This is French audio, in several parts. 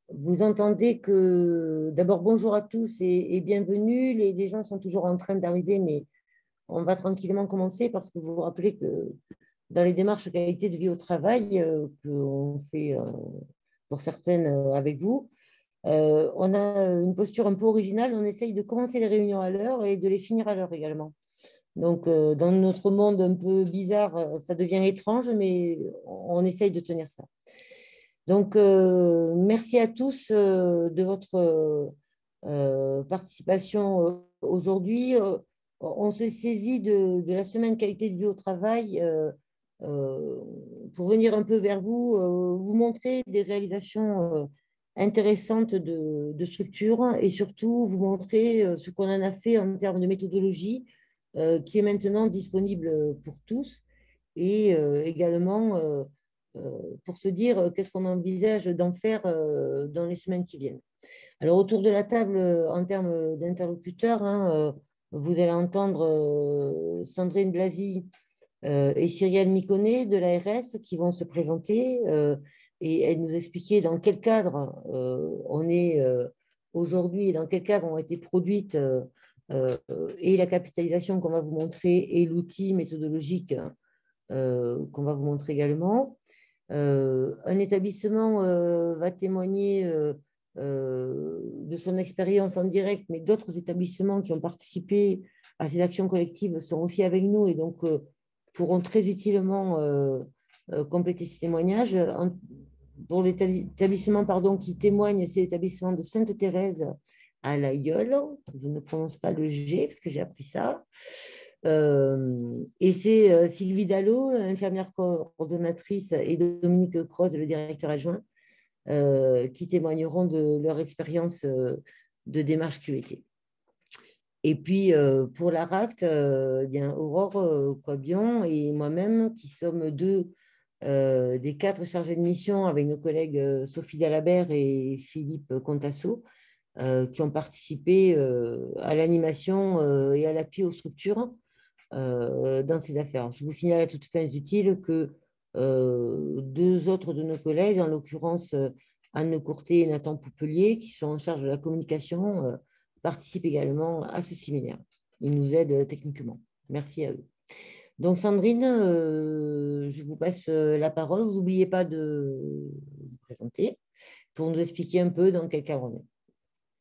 Vous entendez que, d'abord, bonjour à tous et bienvenue. Les gens sont toujours en train d'arriver, mais on va tranquillement commencer parce que vous vous rappelez que dans les démarches qualité de vie au travail qu'on fait pour certaines avec vous, on a une posture un peu originale. On essaye de commencer les réunions à l'heure et de les finir à l'heure également. Donc, dans notre monde un peu bizarre, ça devient étrange, mais on essaye de tenir ça. Donc, merci à tous de votre participation aujourd'hui. On se saisit de la semaine qualité de vie au travail euh, pour venir un peu vers vous, vous montrer des réalisations intéressantes de structure et surtout vous montrer ce qu'on en a fait en termes de méthodologie qui est maintenant disponible pour tous et également pour se dire qu'est-ce qu'on envisage d'en faire dans les semaines qui viennent. Alors, autour de la table, en termes d'interlocuteurs, hein, vous allez entendre Sandrine Blasi et Cyrielle Miconnet de l'ARS qui vont se présenter et nous expliquer dans quel cadre on est aujourd'hui et dans quel cadre ont été produites et la capitalisation qu'on va vous montrer et l'outil méthodologique qu'on va vous montrer également. Un établissement va témoigner de son expérience en direct, mais d'autres établissements qui ont participé à ces actions collectives sont aussi avec nous et donc pourront très utilement compléter ces témoignages. Pour l'établissement qui témoigne, c'est l'établissement de Sainte-Thérèse à La Yole. Je ne prononce pas le G parce que j'ai appris ça. Et c'est Sylvie Dallot, infirmière coordonnatrice, et Dominique Croze, le directeur adjoint, qui témoigneront de leur expérience de démarche QET. Et puis, pour l'ARACT, bien, Aurore Quabion et moi-même, qui sommes deux des 4 chargés de mission avec nos collègues Sophie Dalabert et Philippe Contasso, qui ont participé à l'animation et à l'appui aux structures dans ces affaires. Je vous signale à toutes fins utiles que 2 autres de nos collègues, en l'occurrence Anne Courtet et Nathan Poupelier, qui sont en charge de la communication, participent également à ce séminaire. Ils nous aident techniquement. Merci à eux. Donc Sandrine, je vous passe la parole. Vous n'oubliez pas de vous présenter pour nous expliquer un peu dans quel cas on est.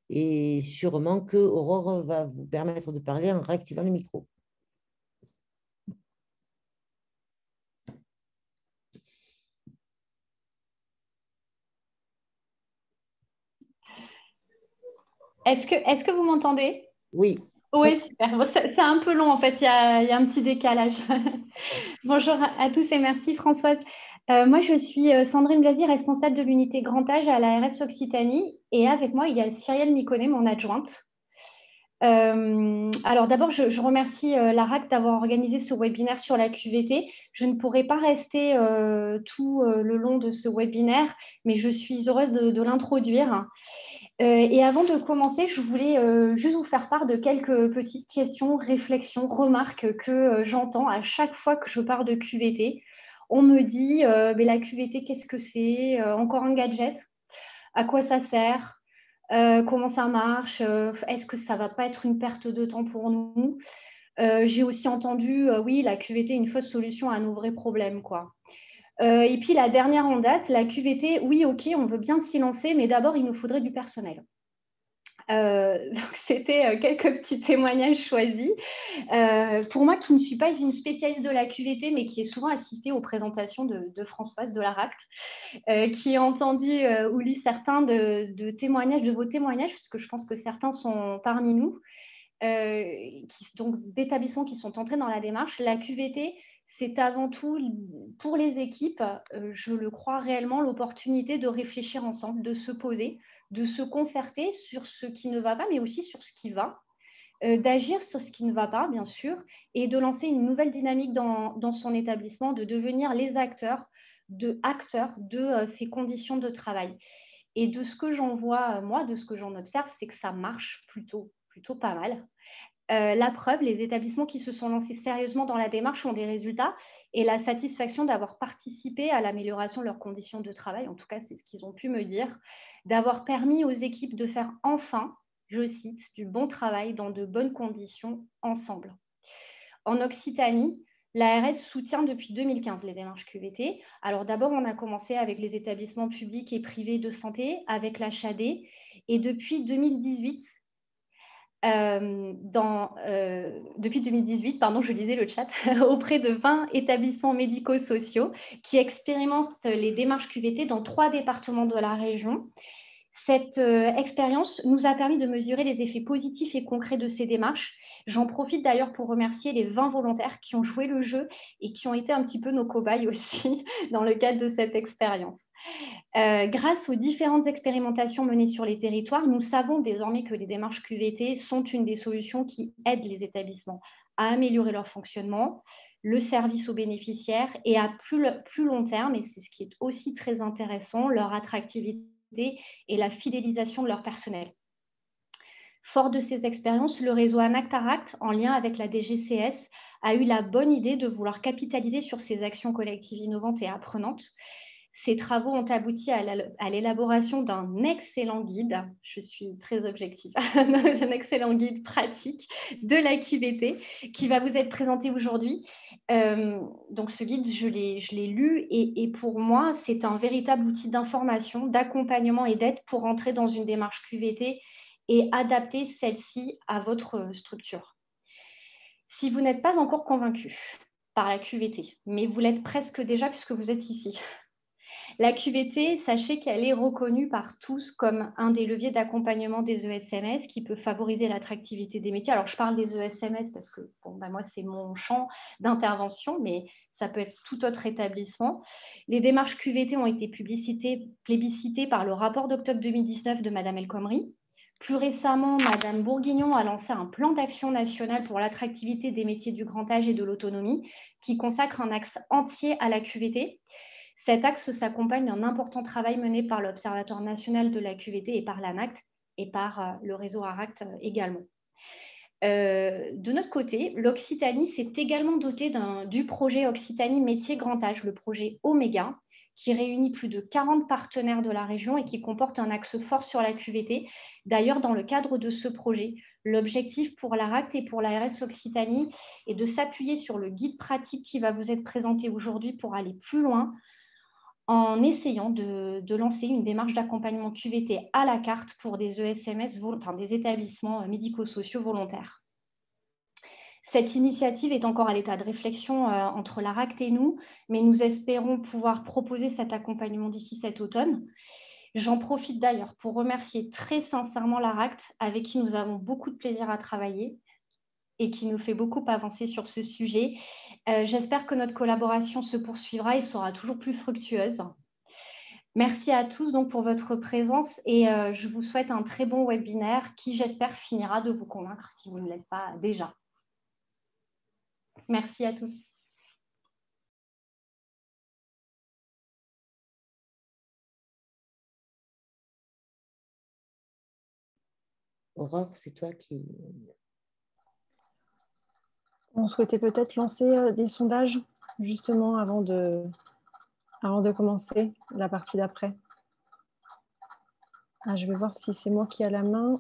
Et sûrement que Aurore va vous permettre de parler en réactivant le micro. Est-ce que vous m'entendez? Oui. Oui, super. Bon, c'est un peu long en fait, il y a un petit décalage. Bonjour à tous et merci Françoise. Moi, je suis Sandrine Blasi, responsable de l'unité grand âge à l'ARS Occitanie. Et avec moi, il y a Cyrielle Miconnet, mon adjointe. Alors d'abord, je remercie l'ARAC d'avoir organisé ce webinaire sur la QVT. Je ne pourrai pas rester tout le long de ce webinaire, mais je suis heureuse de l'introduire. Et avant de commencer, je voulais juste vous faire part de quelques petites questions, réflexions, remarques que j'entends à chaque fois que je parle de QVT. On me dit, mais la QVT, qu'est-ce que c'est? Encore un gadget? À quoi ça sert? Comment ça marche? Est-ce que ça ne va pas être une perte de temps pour nous? J'ai aussi entendu, oui, la QVT est une fausse solution à nos vrais problèmes, quoi. Et puis la dernière en date, la QVT, oui, ok, on veut bien s'y lancer, mais d'abord, il nous faudrait du personnel. Donc, c'était quelques petits témoignages choisis. Pour moi, qui ne suis pas une spécialiste de la QVT, mais qui est souvent assistée aux présentations de Françoise de l'ARACT, qui a entendu ou lu certains de témoignages, de vos témoignages, parce que je pense que certains sont parmi nous, donc d'établissements qui sont entrés dans la démarche. La QVT, c'est avant tout pour les équipes, je le crois réellement, l'opportunité de réfléchir ensemble, de se poser, de se concerter sur ce qui ne va pas, mais aussi sur ce qui va, d'agir sur ce qui ne va pas, bien sûr, et de lancer une nouvelle dynamique dans son établissement, de devenir les acteurs de ces conditions de travail. Et de ce que j'en vois, moi, de ce que j'en observe, c'est que ça marche plutôt pas mal. La preuve, les établissements qui se sont lancés sérieusement dans la démarche ont des résultats et la satisfaction d'avoir participé à l'amélioration de leurs conditions de travail, en tout cas c'est ce qu'ils ont pu me dire, d'avoir permis aux équipes de faire enfin, je cite, du bon travail dans de bonnes conditions ensemble. En Occitanie, l'ARS soutient depuis 2015 les démarches QVT. Alors d'abord, on a commencé avec les établissements publics et privés de santé, avec l'HAD, et depuis 2018, je lisais le chat, auprès de 20 établissements médico-sociaux qui expérimentent les démarches QVT dans 3 départements de la région. Cette expérience nous a permis de mesurer les effets positifs et concrets de ces démarches. J'en profite d'ailleurs pour remercier les 20 volontaires qui ont joué le jeu et qui ont été un petit peu nos cobayes aussi dans le cadre de cette expérience. Grâce aux différentes expérimentations menées sur les territoires, nous savons désormais que les démarches QVT sont une des solutions qui aident les établissements à améliorer leur fonctionnement, le service aux bénéficiaires et à plus long terme, et c'est ce qui est aussi très intéressant, leur attractivité et la fidélisation de leur personnel. Fort de ces expériences, le réseau Anact-Aract, en lien avec la DGCS, a eu la bonne idée de vouloir capitaliser sur ces actions collectives innovantes et apprenantes. Ces travaux ont abouti à l'élaboration d'un excellent guide, je suis très objective, un excellent guide pratique de la QVT qui va vous être présenté aujourd'hui. Donc ce guide, je l'ai lu et pour moi, c'est un véritable outil d'information, d'accompagnement et d'aide pour entrer dans une démarche QVT et adapter celle-ci à votre structure. Si vous n'êtes pas encore convaincu par la QVT, mais vous l'êtes presque déjà puisque vous êtes ici, la QVT, sachez qu'elle est reconnue par tous comme un des leviers d'accompagnement des ESMS qui peut favoriser l'attractivité des métiers. Alors, je parle des ESMS parce que moi, c'est mon champ d'intervention, mais ça peut être tout autre établissement. Les démarches QVT ont été plébiscitées par le rapport d'octobre 2019 de Mme El Khomri. Plus récemment, Mme Bourguignon a lancé un plan d'action national pour l'attractivité des métiers du grand âge et de l'autonomie qui consacre un axe entier à la QVT. Cet axe s'accompagne d'un important travail mené par l'Observatoire national de la QVT et par l'ANACT et par le réseau ARACT également. De notre côté, l'Occitanie s'est également dotée du projet Occitanie Métiers Grand Âge, le projet Oméga, qui réunit plus de 40 partenaires de la région et qui comporte un axe fort sur la QVT. D'ailleurs, dans le cadre de ce projet, l'objectif pour l'ARACT et pour l'ARS Occitanie est de s'appuyer sur le guide pratique qui va vous être présenté aujourd'hui pour aller plus loin en essayant de lancer une démarche d'accompagnement QVT à la carte pour des ESMS, des établissements médico-sociaux volontaires. Cette initiative est encore à l'état de réflexion entre l'ARACT et nous, mais nous espérons pouvoir proposer cet accompagnement d'ici cet automne. J'en profite d'ailleurs pour remercier très sincèrement l'ARACT, avec qui nous avons beaucoup de plaisir à travailler et qui nous fait beaucoup avancer sur ce sujet. J'espère que notre collaboration se poursuivra et sera toujours plus fructueuse. Merci à tous donc pour votre présence et je vous souhaite un très bon webinaire qui, j'espère, finira de vous convaincre si vous ne l'êtes pas déjà. Merci à tous. Aurore, c'est toi qui... On souhaitait peut-être lancer des sondages justement avant de commencer la partie d'après. Ah, je vais voir si c'est moi qui ai la main.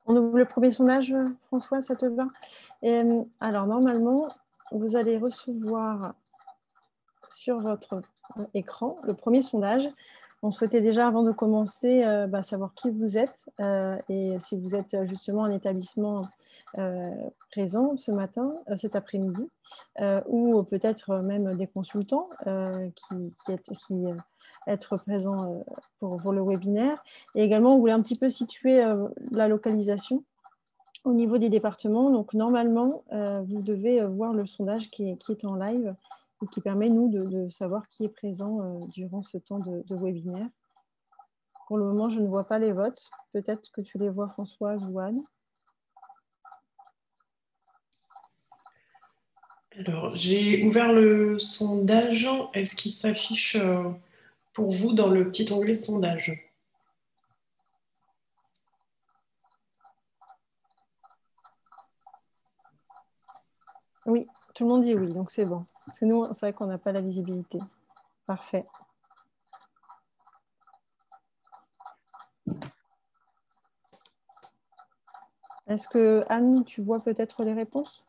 On ouvre le premier sondage, François, ça te va? Alors, normalement, vous allez recevoir sur votre écran le premier sondage. On souhaitait déjà, avant de commencer, savoir qui vous êtes et si vous êtes justement un établissement présent ce matin, cet après-midi, ou peut-être même des consultants qui être présents pour le webinaire. Et également, on voulait un petit peu situer la localisation au niveau des départements. Donc, normalement, vous devez voir le sondage qui est en live et qui permet, nous, de savoir qui est présent durant ce temps de webinaire. Pour le moment, je ne vois pas les votes. Peut-être que tu les vois, Françoise ou Anne. Alors, j'ai ouvert le sondage. Est-ce qu'il s'affiche pour vous dans le petit onglet sondage? Oui, Tout le monde dit oui, donc c'est bon. Parce que nous, c'est vrai qu'on n'a pas la visibilité. Parfait. Est-ce que, Anne, tu vois peut-être les réponses?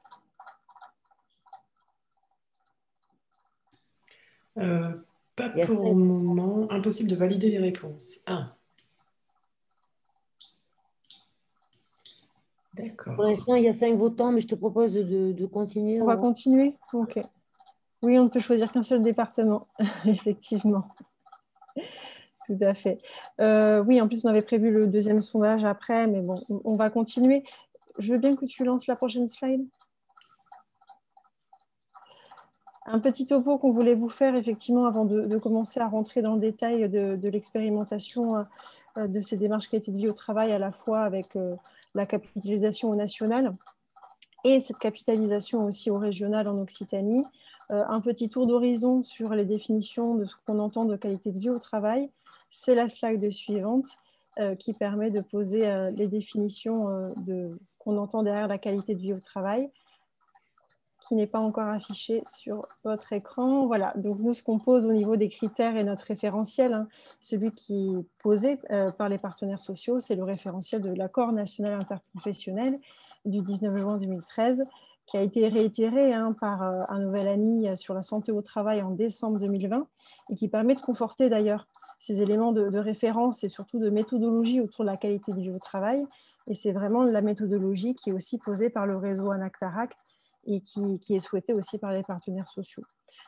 Pas pour le moment. Impossible de valider les réponses. Ah. D'accord. Pour l'instant, il y a 5 votants, mais je te propose de continuer. On va continuer? Ok. Oui, on ne peut choisir qu'un seul département, effectivement. Tout à fait. Oui, en plus, on avait prévu le deuxième sondage après, mais bon, on va continuer. Je veux bien que tu lances la prochaine slide. Un petit topo qu'on voulait vous faire, effectivement, avant de commencer à rentrer dans le détail de l'expérimentation de ces démarches qualité de vie au travail, à la fois avec la capitalisation au national et cette capitalisation aussi au régional en Occitanie. Un petit tour d'horizon sur les définitions de ce qu'on entend de qualité de vie au travail. C'est la slide suivante qui permet de poser les définitions qu'on entend derrière la qualité de vie au travail, qui n'est pas encore affichée sur votre écran. Voilà, donc nous, ce qu'on pose au niveau des critères est notre référentiel. Hein. Celui qui est posé par les partenaires sociaux, c'est le référentiel de l'accord national interprofessionnel du 19 juin 2013, qui a été réitéré par un nouvel ANI sur la santé au travail en décembre 2020 et qui permet de conforter d'ailleurs ces éléments de référence et surtout de méthodologie autour de la qualité de vie au travail. Et c'est vraiment la méthodologie qui est aussi posée par le réseau Anactaract et qui est souhaitée aussi par les partenaires sociaux.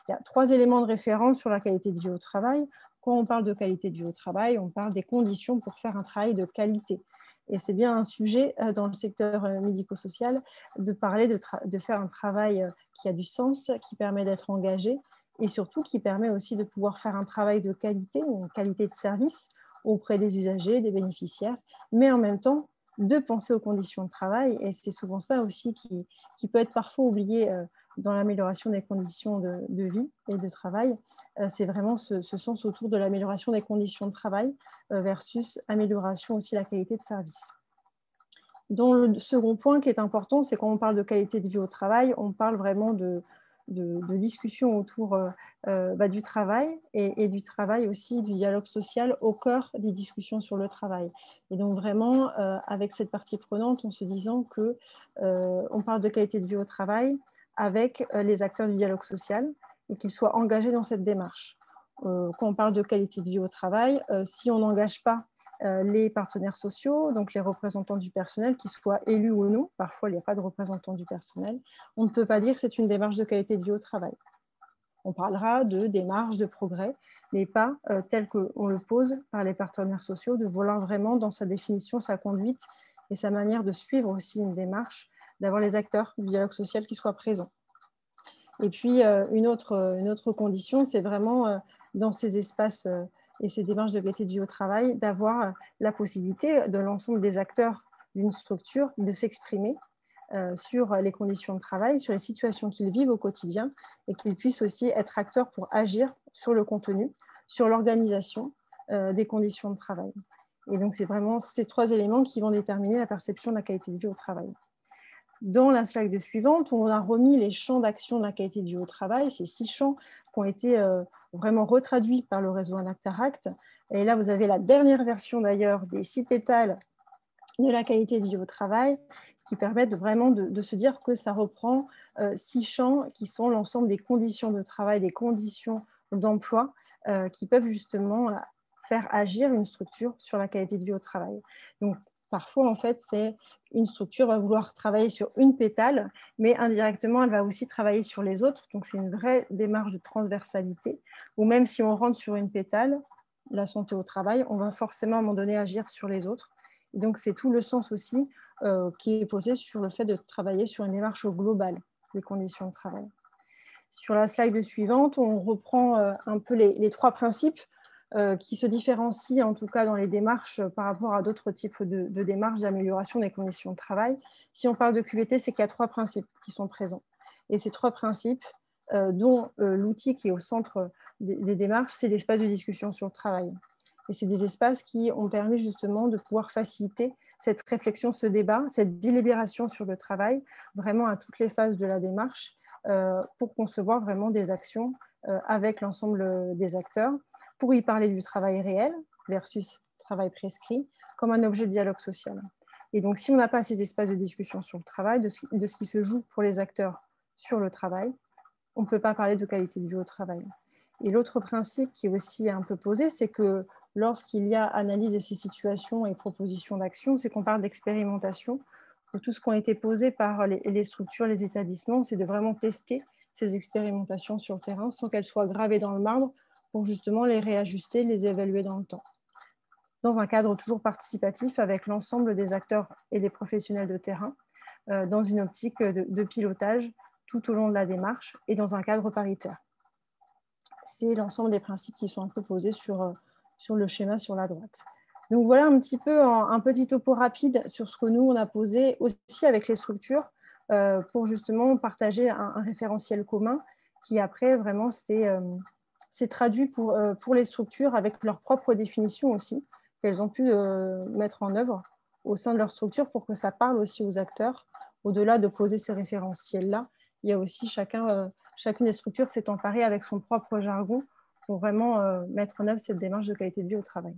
Il y a 3 éléments de référence sur la qualité de vie au travail. Quand on parle de qualité de vie au travail, on parle des conditions pour faire un travail de qualité. Et c'est bien un sujet dans le secteur médico-social de parler de faire un travail qui a du sens, qui permet d'être engagé et surtout qui permet aussi de pouvoir faire un travail de qualité, une qualité de service auprès des usagers, des bénéficiaires, mais en même temps de penser aux conditions de travail. Et c'est souvent ça aussi qui peut être parfois oublié dans l'amélioration des conditions de vie et de travail. C'est vraiment ce sens autour de l'amélioration des conditions de travail versus amélioration aussi de la qualité de service. Donc, le second point qui est important, c'est quand on parle de qualité de vie au travail, on parle vraiment de discussion autour du travail et du travail aussi, du dialogue social au cœur des discussions sur le travail. Et donc vraiment, avec cette partie prenante, en se disant qu'on parle de qualité de vie au travail avec les acteurs du dialogue social et qu'ils soient engagés dans cette démarche. Quand on parle de qualité de vie au travail, si on n'engage pas les partenaires sociaux, donc les représentants du personnel, qu'ils soient élus ou non, parfois il n'y a pas de représentants du personnel, on ne peut pas dire que c'est une démarche de qualité de vie au travail. On parlera de démarche de progrès, mais pas telle qu'on le pose par les partenaires sociaux, de vouloir vraiment dans sa définition, sa conduite et sa manière de suivre aussi une démarche, d'avoir les acteurs du dialogue social qui soient présents. Et puis une autre condition, c'est vraiment dans ces espaces et ces démarches de qualité de vie au travail, d'avoir la possibilité de l'ensemble des acteurs d'une structure de s'exprimer sur les conditions de travail, sur les situations qu'ils vivent au quotidien et qu'ils puissent aussi être acteurs pour agir sur le contenu, sur l'organisation des conditions de travail. Et donc, c'est vraiment ces 3 éléments qui vont déterminer la perception de la qualité de vie au travail. Dans la slide suivante, on a remis les champs d'action de la qualité de vie au travail, ces 6 champs qui ont été vraiment retraduits par le réseau Anactaract. Et là, vous avez la dernière version d'ailleurs des 6 pétales de la qualité de vie au travail qui permettent vraiment de se dire que ça reprend 6 champs qui sont l'ensemble des conditions de travail, des conditions d'emploi qui peuvent justement faire agir une structure sur la qualité de vie au travail. Donc, parfois, en fait, c'est une structure va vouloir travailler sur une pétale, mais indirectement, elle va aussi travailler sur les autres. Donc, c'est une vraie démarche de transversalité, où même si on rentre sur une pétale, la santé au travail, on va forcément à un moment donné agir sur les autres. Et donc, c'est tout le sens aussi qui est posé sur le fait de travailler sur une démarche globale des conditions de travail. Sur la slide suivante, on reprend un peu les 3 principes qui se différencient en tout cas dans les démarches par rapport à d'autres types de démarches d'amélioration des conditions de travail. Si on parle de QVT, c'est qu'il y a 3 principes qui sont présents. Et ces 3 principes, dont l'outil qui est au centre des démarches, c'est l'espace de discussion sur le travail. Et c'est des espaces qui ont permis justement de pouvoir faciliter cette réflexion, ce débat, cette délibération sur le travail, vraiment à toutes les phases de la démarche, pour concevoir vraiment des actions avec l'ensemble des acteurs, pour y parler du travail réel versus travail prescrit, comme un objet de dialogue social. Et donc, si on n'a pas ces espaces de discussion sur le travail, de ce qui se joue pour les acteurs sur le travail, on ne peut pas parler de qualité de vie au travail. Et l'autre principe qui est aussi un peu posé, c'est que lorsqu'il y a analyse de ces situations et propositions d'action, c'est qu'on parle d'expérimentation. Tout ce qui a été posé par les structures, les établissements, c'est de vraiment tester ces expérimentations sur le terrain sans qu'elles soient gravées dans le marbre pour justement les réajuster, les évaluer dans le temps. Dans un cadre toujours participatif avec l'ensemble des acteurs et des professionnels de terrain, dans une optique de pilotage tout au long de la démarche et dans un cadre paritaire. C'est l'ensemble des principes qui sont un peu posés sur le schéma sur la droite. Donc voilà un petit peu un petit topo rapide sur ce que nous, on a posé aussi avec les structures pour justement partager un référentiel commun qui après vraiment s'est traduit pour les structures avec leur propre définition aussi, qu'elles ont pu mettre en œuvre au sein de leur structure pour que ça parle aussi aux acteurs. Au-delà de poser ces référentiels-là, il y a aussi chacune des structures s'est emparée avec son propre jargon pour vraiment mettre en œuvre cette démarche de qualité de vie au travail.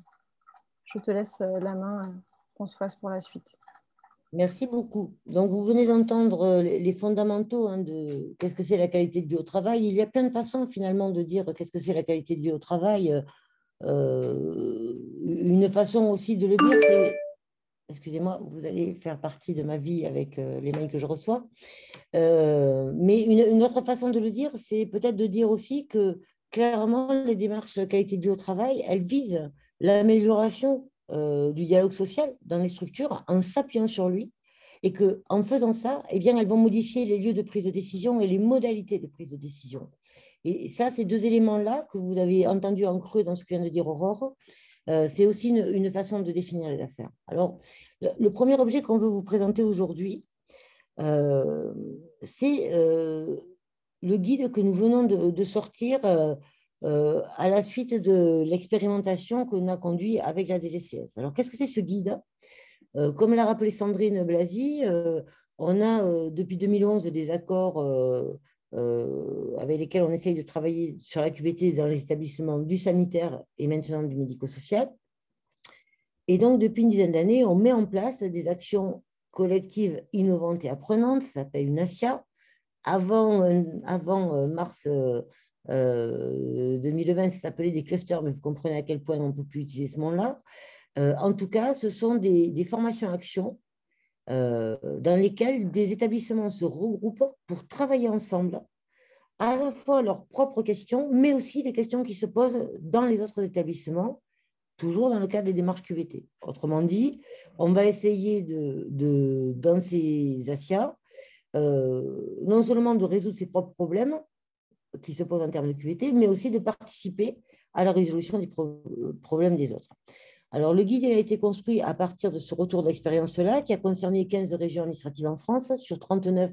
Je te laisse la main, Françoise, pour la suite. Merci beaucoup. Donc, vous venez d'entendre les fondamentaux de qu'est-ce que c'est la qualité de vie au travail. Il y a plein de façons finalement de dire qu'est-ce que c'est la qualité de vie au travail. Une façon aussi de le dire, c'est, excusez-moi, vous allez faire partie de ma vie avec les mails que je reçois. Mais une autre façon de le dire, c'est peut-être de dire aussi que clairement, les démarches qualité de vie au travail, elles visent l'amélioration du dialogue social dans les structures en s'appuyant sur lui et qu'en faisant ça, eh bien, elles vont modifier les lieux de prise de décision et les modalités de prise de décision. Et ça, ces deux éléments-là que vous avez entendus en creux dans ce que vient de dire Aurore, c'est aussi une façon de définir les affaires. Alors, le premier objet qu'on veut vous présenter aujourd'hui, c'est le guide que nous venons de sortir à la suite de l'expérimentation qu'on a conduite avec la DGCS. Alors, qu'est-ce que c'est ce guide? Comme l'a rappelé Sandrine Blasi, on a depuis 2011 des accords avec lesquels on essaye de travailler sur la QVT dans les établissements du sanitaire et maintenant du médico-social. Et donc, depuis une dizaine d'années, on met en place des actions collectives innovantes et apprenantes, ça s'appelle une ASIA. Avant mars 2020, ça s'appelait des clusters, mais vous comprenez à quel point on ne peut plus utiliser ce mot-là. En tout cas, ce sont des formations actions dans lesquelles des établissements se regroupent pour travailler ensemble, à la fois leurs propres questions, mais aussi les questions qui se posent dans les autres établissements, toujours dans le cadre des démarches QVT. Autrement dit, on va essayer dans ces ASIA, non seulement de résoudre ses propres problèmes qui se posent en termes de QVT, mais aussi de participer à la résolution des problèmes des autres. Alors, le guide il a été construit à partir de ce retour d'expérience-là, qui a concerné 15 régions administratives en France, sur 39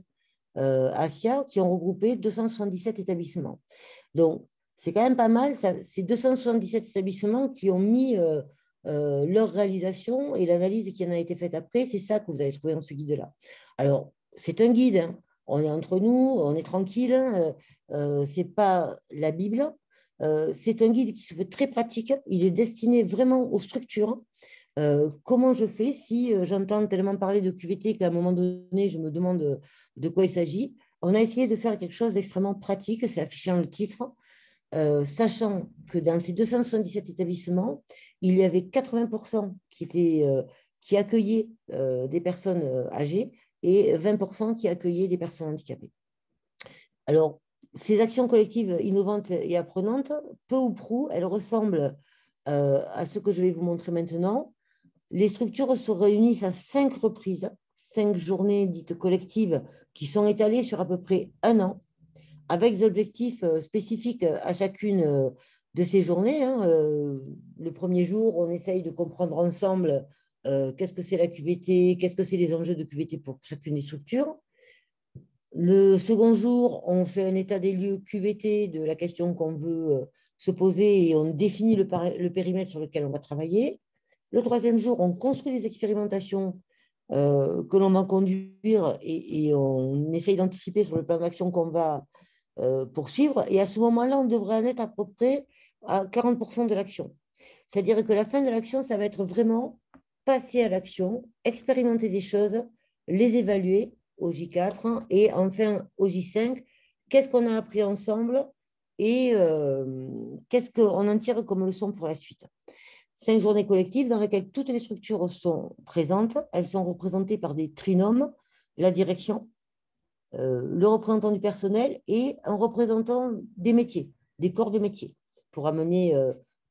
ASIA, qui ont regroupé 277 établissements. Donc, c'est quand même pas mal, c'est 277 établissements qui ont mis leur réalisation et l'analyse qui en a été faite après, c'est ça que vous allez trouver dans ce guide-là. Alors, c'est un guide, hein. On est entre nous, on est tranquille, ce n'est pas la Bible, c'est un guide qui se veut très pratique, il est destiné vraiment aux structures. Comment je fais si j'entends tellement parler de QVT qu'à un moment donné, je me demande de quoi il s'agit. On a essayé de faire quelque chose d'extrêmement pratique, c'est affiché dans le titre, sachant que dans ces 277 établissements, il y avait 80% qui accueillaient des personnes âgées et 20% qui accueillaient des personnes handicapées. Alors, ces actions collectives innovantes et apprenantes, peu ou prou, elles ressemblent à ce que je vais vous montrer maintenant. Les structures se réunissent à 5 reprises, 5 journées dites collectives qui sont étalées sur à peu près un an, avec des objectifs spécifiques à chacune de ces journées. Le premier jour, on essaye de comprendre ensemble qu'est-ce que c'est la QVT, qu'est-ce que c'est les enjeux de QVT pour chacune des structures. Le second jour, on fait un état des lieux QVT de la question qu'on veut se poser et on définit le périmètre sur lequel on va travailler. Le troisième jour, on construit des expérimentations que l'on va conduire et on essaye d'anticiper sur le plan d'action qu'on va poursuivre. Et à ce moment-là, on devrait en être à peu près à 40% de l'action. C'est-à-dire que la fin de l'action, ça va être vraiment passer à l'action, expérimenter des choses, les évaluer au J4 et enfin au J5, qu'est-ce qu'on a appris ensemble et qu'est-ce qu'on en tire comme leçon pour la suite. 5 journées collectives dans lesquelles toutes les structures sont présentes. Elles sont représentées par des trinômes, la direction, le représentant du personnel et un représentant des métiers, des corps de métier, pour amener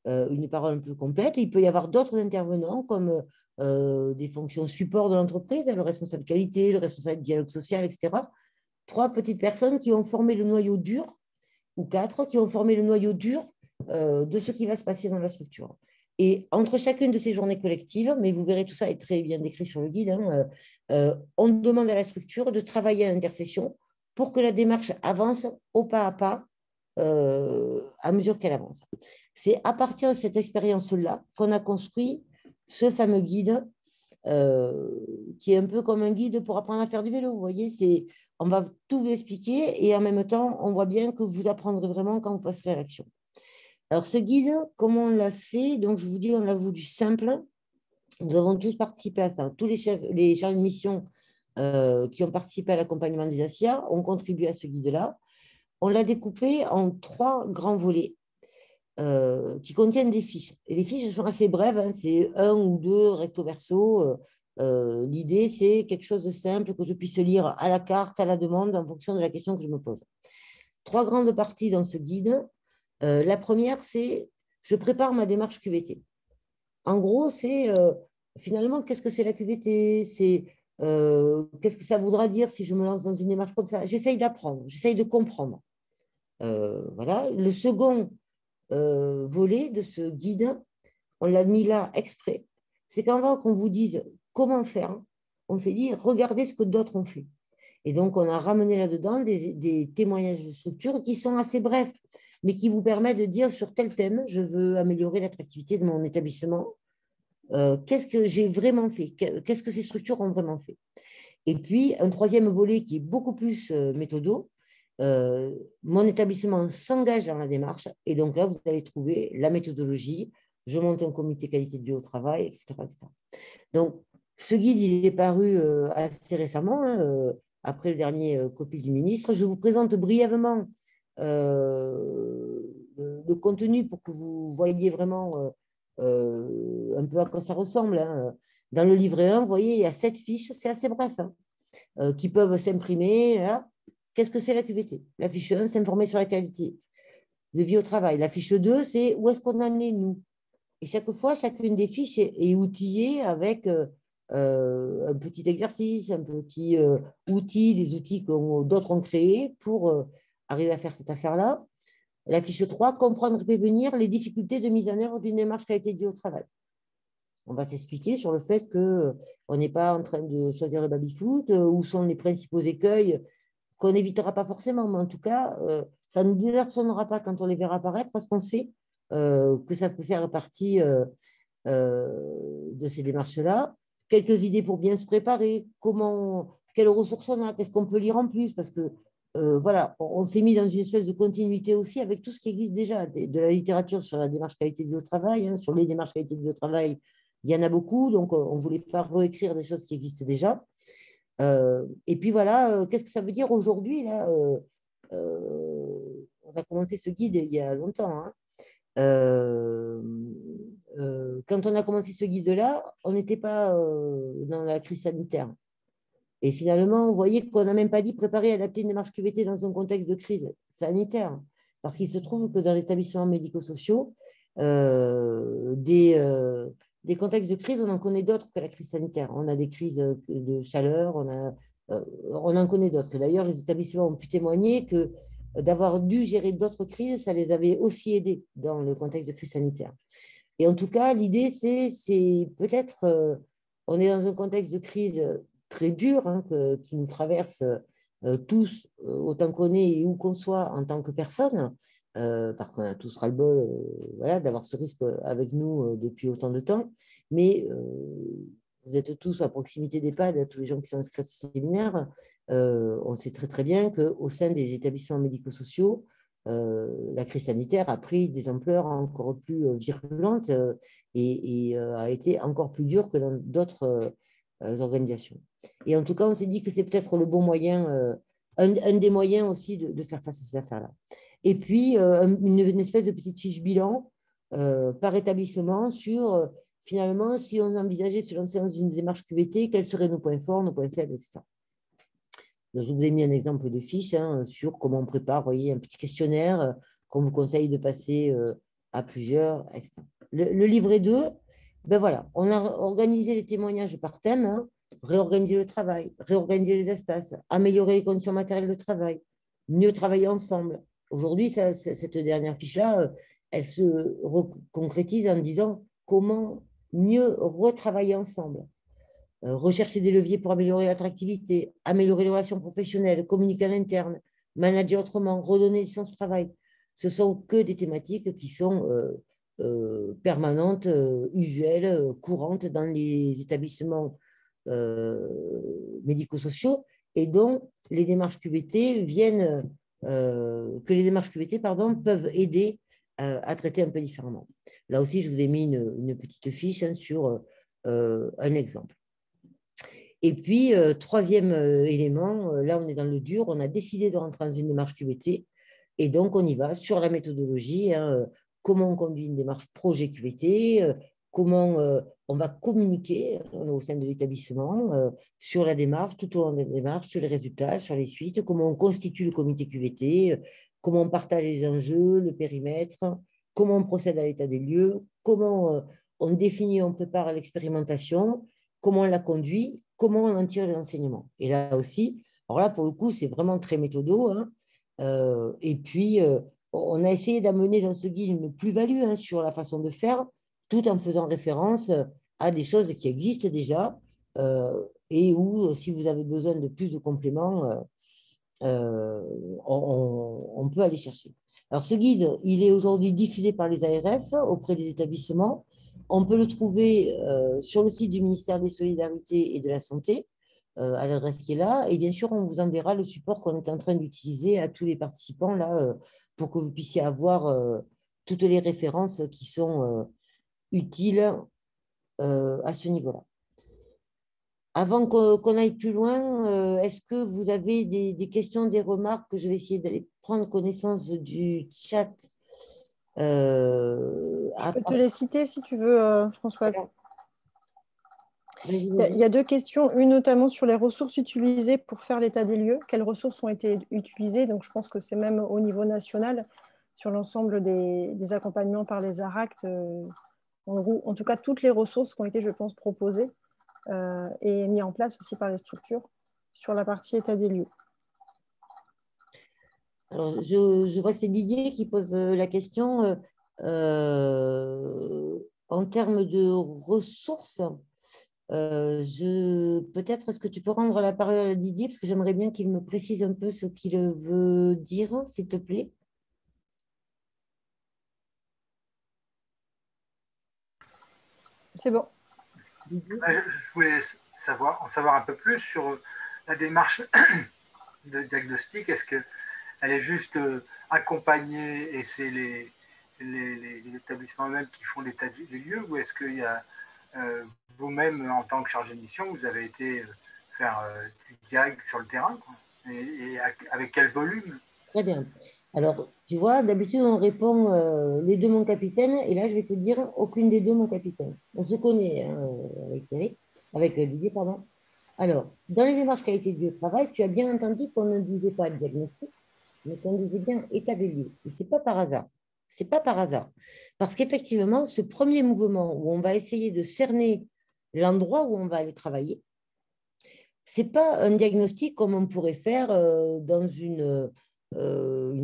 une parole un peu complète. Il peut y avoir d'autres intervenants comme des fonctions support de l'entreprise, le responsable qualité, le responsable dialogue social, etc. 3 petites personnes qui ont formé le noyau dur, ou 4 qui ont formé le noyau dur de ce qui va se passer dans la structure. Et entre chacune de ces journées collectives, mais vous verrez tout ça est très bien décrit sur le guide, on demande à la structure de travailler à l'intersection pour que la démarche avance au pas à pas à mesure qu'elle avance. C'est à partir de cette expérience-là qu'on a construit ce fameux guide qui est un peu comme un guide pour apprendre à faire du vélo. Vous voyez, on va tout vous expliquer et en même temps, on voit bien que vous apprendrez vraiment quand vous passerez à l'action. Alors, ce guide, comment on l'a fait? Donc, je vous dis, on l'a voulu simple. Nous avons tous participé à ça. Tous les chargés de mission qui ont participé à l'accompagnement des ASIA ont contribué à ce guide-là. On l'a découpé en 3 grands volets qui contiennent des fiches. Et les fiches sont assez brèves, hein, c'est 1 ou 2 recto verso. L'idée, c'est quelque chose de simple que je puisse lire à la carte, à la demande, en fonction de la question que je me pose. 3 grandes parties dans ce guide. La première, c'est je prépare ma démarche QVT. En gros, c'est finalement, qu'est-ce que c'est la QVT? C'est qu'est-ce que ça voudra dire si je me lance dans une démarche comme ça? J'essaye d'apprendre, j'essaye de comprendre. Voilà. Le second volet de ce guide, on l'a mis là exprès, c'est qu'avant qu'on vous dise comment faire, on s'est dit regardez ce que d'autres ont fait. Et donc, on a ramené là-dedans des témoignages de structure qui sont assez brefs, mais qui vous permettent de dire sur tel thème, je veux améliorer l'attractivité de mon établissement. Qu'est-ce que j'ai vraiment fait? Qu'est-ce que ces structures ont vraiment fait? Et puis, un troisième volet qui est beaucoup plus méthodo. Mon établissement s'engage dans la démarche. Et donc là, vous allez trouver la méthodologie. Je monte un comité qualité de vie au travail, etc. etc. Donc, ce guide, il est paru assez récemment, hein, après le dernier copie du ministre. Je vous présente brièvement le contenu pour que vous voyiez vraiment un peu à quoi ça ressemble. Hein. Dans le livret 1, vous voyez, il y a 7 fiches, c'est assez bref, hein, qui peuvent s'imprimer. Qu'est-ce que c'est la QVT? La fiche 1, s'informer sur la qualité de vie au travail. La fiche 2, c'est où est-ce qu'on en est, nous? Et chaque fois, chacune des fiches est outillée avec un petit exercice, un petit outil, des outils que d'autres ont créés pour arriver à faire cette affaire-là. La fiche 3, comprendre et prévenir les difficultés de mise en œuvre d'une démarche qualité de vie au travail. On va s'expliquer sur le fait qu'on n'est pas en train de choisir le baby-foot, où sont les principaux écueils qu'on n'évitera pas forcément, mais en tout cas, ça ne nous désarçonnera pas quand on les verra apparaître parce qu'on sait que ça peut faire partie de ces démarches-là. Quelques idées pour bien se préparer, quelles ressources on a, qu'est-ce qu'on peut lire en plus, parce que voilà, on s'est mis dans une espèce de continuité aussi avec tout ce qui existe déjà, de la littérature sur la démarche qualité de vie au travail, hein, sur les démarches qualité de vie au travail, il y en a beaucoup, donc on ne voulait pas réécrire des choses qui existent déjà. Et puis voilà, qu'est-ce que ça veut dire aujourd'hui là on a commencé ce guide il y a longtemps. Hein. Quand on a commencé ce guide-là, on n'était pas dans la crise sanitaire. Et finalement, vous voyez qu'on n'a même pas dit préparer et adapter une démarche QVT dans un contexte de crise sanitaire. Parce qu'il se trouve que dans les établissements médico-sociaux, des contextes de crise, on en connaît d'autres que la crise sanitaire. On a des crises de chaleur, on en connaît d'autres. D'ailleurs, les établissements ont pu témoigner que d'avoir dû gérer d'autres crises, ça les avait aussi aidés dans le contexte de crise sanitaire. Et en tout cas, l'idée, c'est peut-être, on est dans un contexte de crise très dur hein, qui nous traverse tous, autant qu'on est et où qu'on soit en tant que personne, parce qu'on a tous ras-le-bol voilà, d'avoir ce risque avec nous depuis autant de temps. Mais vous êtes tous à proximité d'EHPAD, tous les gens qui sont inscrits à ce séminaire, on sait très très bien qu'au sein des établissements médico-sociaux, la crise sanitaire a pris des ampleurs encore plus virulentes et a été encore plus dure que dans d'autres organisations. Et en tout cas, on s'est dit que c'est peut-être le bon moyen, un des moyens aussi de faire face à ces affaires-là. Et puis, une espèce de petite fiche bilan par établissement sur, finalement, si on envisageait de se lancer dans une démarche QVT, quels seraient nos points forts, nos points faibles, etc. Donc, je vous ai mis un exemple de fiche sur comment on prépare, voyez, un petit questionnaire qu'on vous conseille de passer à plusieurs, etc. Le livret 2, ben voilà, on a organisé les témoignages par thème, réorganiser le travail, réorganiser les espaces, améliorer les conditions matérielles de travail, mieux travailler ensemble. Aujourd'hui, cette dernière fiche-là, elle se concrétise en disant comment mieux retravailler ensemble. Rechercher des leviers pour améliorer l'attractivité, améliorer les relations professionnelles, communiquer à l'interne, manager autrement, redonner du sens au travail. Ce sont que des thématiques qui sont permanentes, usuelles, courantes dans les établissements médico-sociaux et dont les démarches QVT peuvent aider à traiter un peu différemment. Là aussi, je vous ai mis une petite fiche sur un exemple. Et puis, troisième élément, là, on est dans le dur, on a décidé de rentrer dans une démarche QVT et donc on y va sur la méthodologie, comment on conduit une démarche projet QVT, comment on va communiquer au sein de l'établissement sur la démarche, tout au long de la démarche, sur les résultats, sur les suites, comment on constitue le comité QVT, comment on partage les enjeux, le périmètre, comment on procède à l'état des lieux, comment on définit, on prépare l'expérimentation, comment on la conduit, comment on en tire les enseignements. Et là aussi, alors là, pour le coup, c'est vraiment très méthodo. Et puis, on a essayé d'amener dans ce guide une plus-value sur la façon de faire, tout en faisant référence à des choses qui existent déjà et où, si vous avez besoin de plus de compléments, on peut aller chercher. Alors, ce guide, il est aujourd'hui diffusé par les ARS auprès des établissements. On peut le trouver sur le site du ministère des Solidarités et de la Santé, à l'adresse qui est là. Et bien sûr, on vous enverra le support qu'on est en train d'utiliser à tous les participants là, pour que vous puissiez avoir toutes les références qui sont utiles à ce niveau-là. Avant qu'on aille plus loin, est-ce que vous avez des questions, des remarques? Je vais essayer d'aller prendre connaissance du chat. Je peux te les citer si tu veux, Françoise. Vas-y. Il y a deux questions, une notamment sur les ressources utilisées pour faire l'état des lieux. Quelles ressources ont été utilisées? Donc, je pense que c'est même au niveau national, sur l'ensemble des accompagnements par les ARACT. En tout cas, toutes les ressources qui ont été, je pense, proposées et mises en place aussi par les structures sur la partie état des lieux. Alors, je vois que c'est Didier qui pose la question. En termes de ressources, peut-être, est-ce que tu peux rendre la parole à Didier, parce que j'aimerais bien qu'il me précise un peu ce qu'il veut dire, s'il te plaît. C'est bon. Je voulais en savoir un peu plus sur la démarche de diagnostic. Est-ce qu'elle est juste accompagnée et c'est les établissements eux-mêmes qui font l'état des lieux, ou est-ce qu'il y a vous-même, en tant que chargé de mission, vous avez été faire du diag sur le terrain, quoi, et avec quel volume? Très bien. Alors, tu vois, d'habitude, on répond les deux, mon capitaine, et là, je vais te dire aucune des deux, mon capitaine. On se connaît avec Thierry, avec Didier, pardon. Alors, dans les démarches qualité de vie au travail, tu as bien entendu qu'on ne disait pas diagnostic, mais qu'on disait bien état des lieux. Et ce n'est pas par hasard. Ce n'est pas par hasard. Parce qu'effectivement, ce premier mouvement où on va essayer de cerner l'endroit où on va aller travailler, ce n'est pas un diagnostic comme on pourrait faire dans une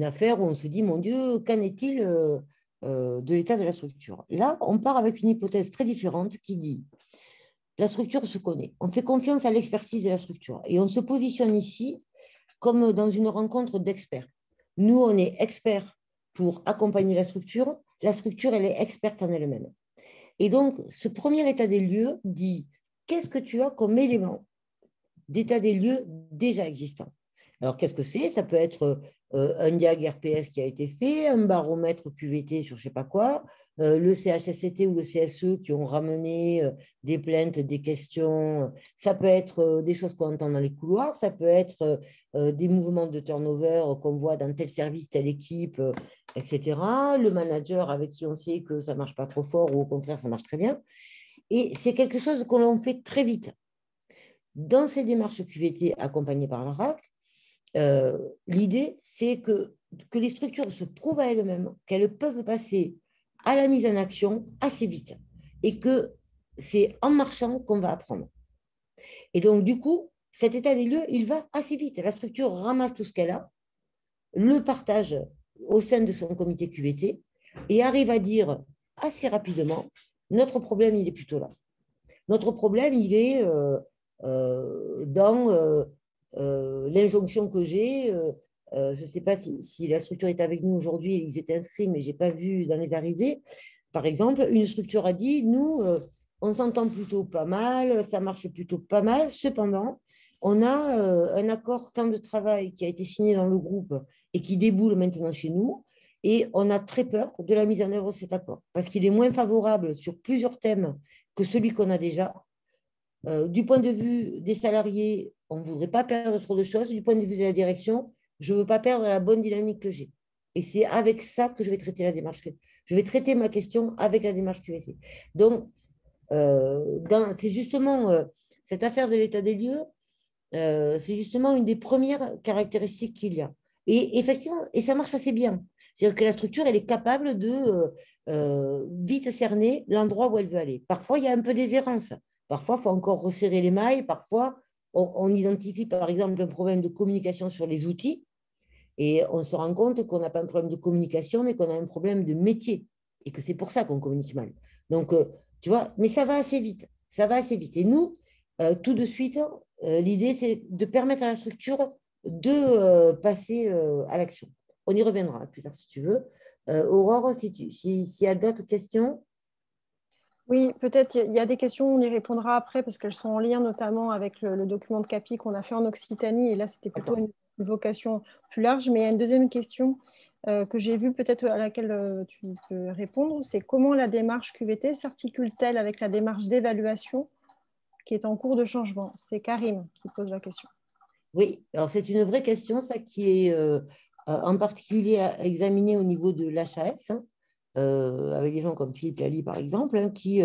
affaire où on se dit, mon Dieu, qu'en est-il de l'état de la structure? Là, on part avec une hypothèse très différente qui dit, la structure se connaît, on fait confiance à l'expertise de la structure et on se positionne ici comme dans une rencontre d'experts. Nous, on est experts pour accompagner la structure, elle est experte en elle-même. Et donc, ce premier état des lieux dit, qu'est-ce que tu as comme élément d'état des lieux déjà existants. Alors, qu'est-ce que c'est? Ça peut être un diag RPS qui a été fait, un baromètre QVT sur je ne sais pas quoi, le CHSCT ou le CSE qui ont ramené des plaintes, des questions. Ça peut être des choses qu'on entend dans les couloirs, ça peut être des mouvements de turnover qu'on voit dans tel service, telle équipe, etc. Le manager avec qui on sait que ça ne marche pas trop fort ou au contraire, ça marche très bien. Et c'est quelque chose qu'on fait très vite. Dans ces démarches QVT accompagnées par la RAC, l'idée, c'est que les structures se prouvent à elles-mêmes, qu'elles peuvent passer à la mise en action assez vite et que c'est en marchant qu'on va apprendre. Et donc, du coup, cet état des lieux, il va assez vite. La structure ramasse tout ce qu'elle a, le partage au sein de son comité QVT et arrive à dire assez rapidement, notre problème, il est plutôt là. Notre problème, il est dans l'injonction que j'ai. Je ne sais pas si la structure est avec nous aujourd'hui, ils étaient inscrits, mais je n'ai pas vu dans les arrivées. Par exemple, une structure a dit, nous, on s'entend plutôt pas mal, ça marche plutôt pas mal. Cependant, on a un accord temps de travail qui a été signé dans le groupe et qui déboule maintenant chez nous. Et on a très peur de la mise en œuvre de cet accord parce qu'il est moins favorable sur plusieurs thèmes que celui qu'on a déjà. Du point de vue des salariés, on ne voudrait pas perdre trop de choses. Du point de vue de la direction, je ne veux pas perdre la bonne dynamique que j'ai. Et c'est avec ça que je vais traiter la démarche. Je vais traiter ma question avec la démarche QVT. Donc, c'est justement cette affaire de l'état des lieux, c'est justement une des premières caractéristiques qu'il y a. Et effectivement, et ça marche assez bien. C'est-à-dire que la structure, elle est capable de vite cerner l'endroit où elle veut aller. Parfois, il y a un peu des errances. Parfois, il faut encore resserrer les mailles. Parfois, on identifie, par exemple, un problème de communication sur les outils. Et on se rend compte qu'on n'a pas un problème de communication, mais qu'on a un problème de métier. Et que c'est pour ça qu'on communique mal. Donc, tu vois, mais ça va assez vite. Ça va assez vite. Et nous, tout de suite, l'idée, c'est de permettre à la structure de passer à l'action. On y reviendra plus tard si tu veux. Aurore, s'il y a d'autres questions. Oui, peut-être il y a des questions, on y répondra après parce qu'elles sont en lien notamment avec le document de CAPI qu'on a fait en Occitanie. Et là, c'était plutôt une vocation plus large. Mais il y a une deuxième question que j'ai vue, peut-être à laquelle tu peux répondre. C'est comment la démarche QVT s'articule-t-elle avec la démarche d'évaluation qui est en cours de changement? C'est Karim qui pose la question. Oui, alors c'est une vraie question, ça, qui est en particulier à examiner au niveau de l'HAS, hein, avec des gens comme Philippe Lally, par exemple, hein, qui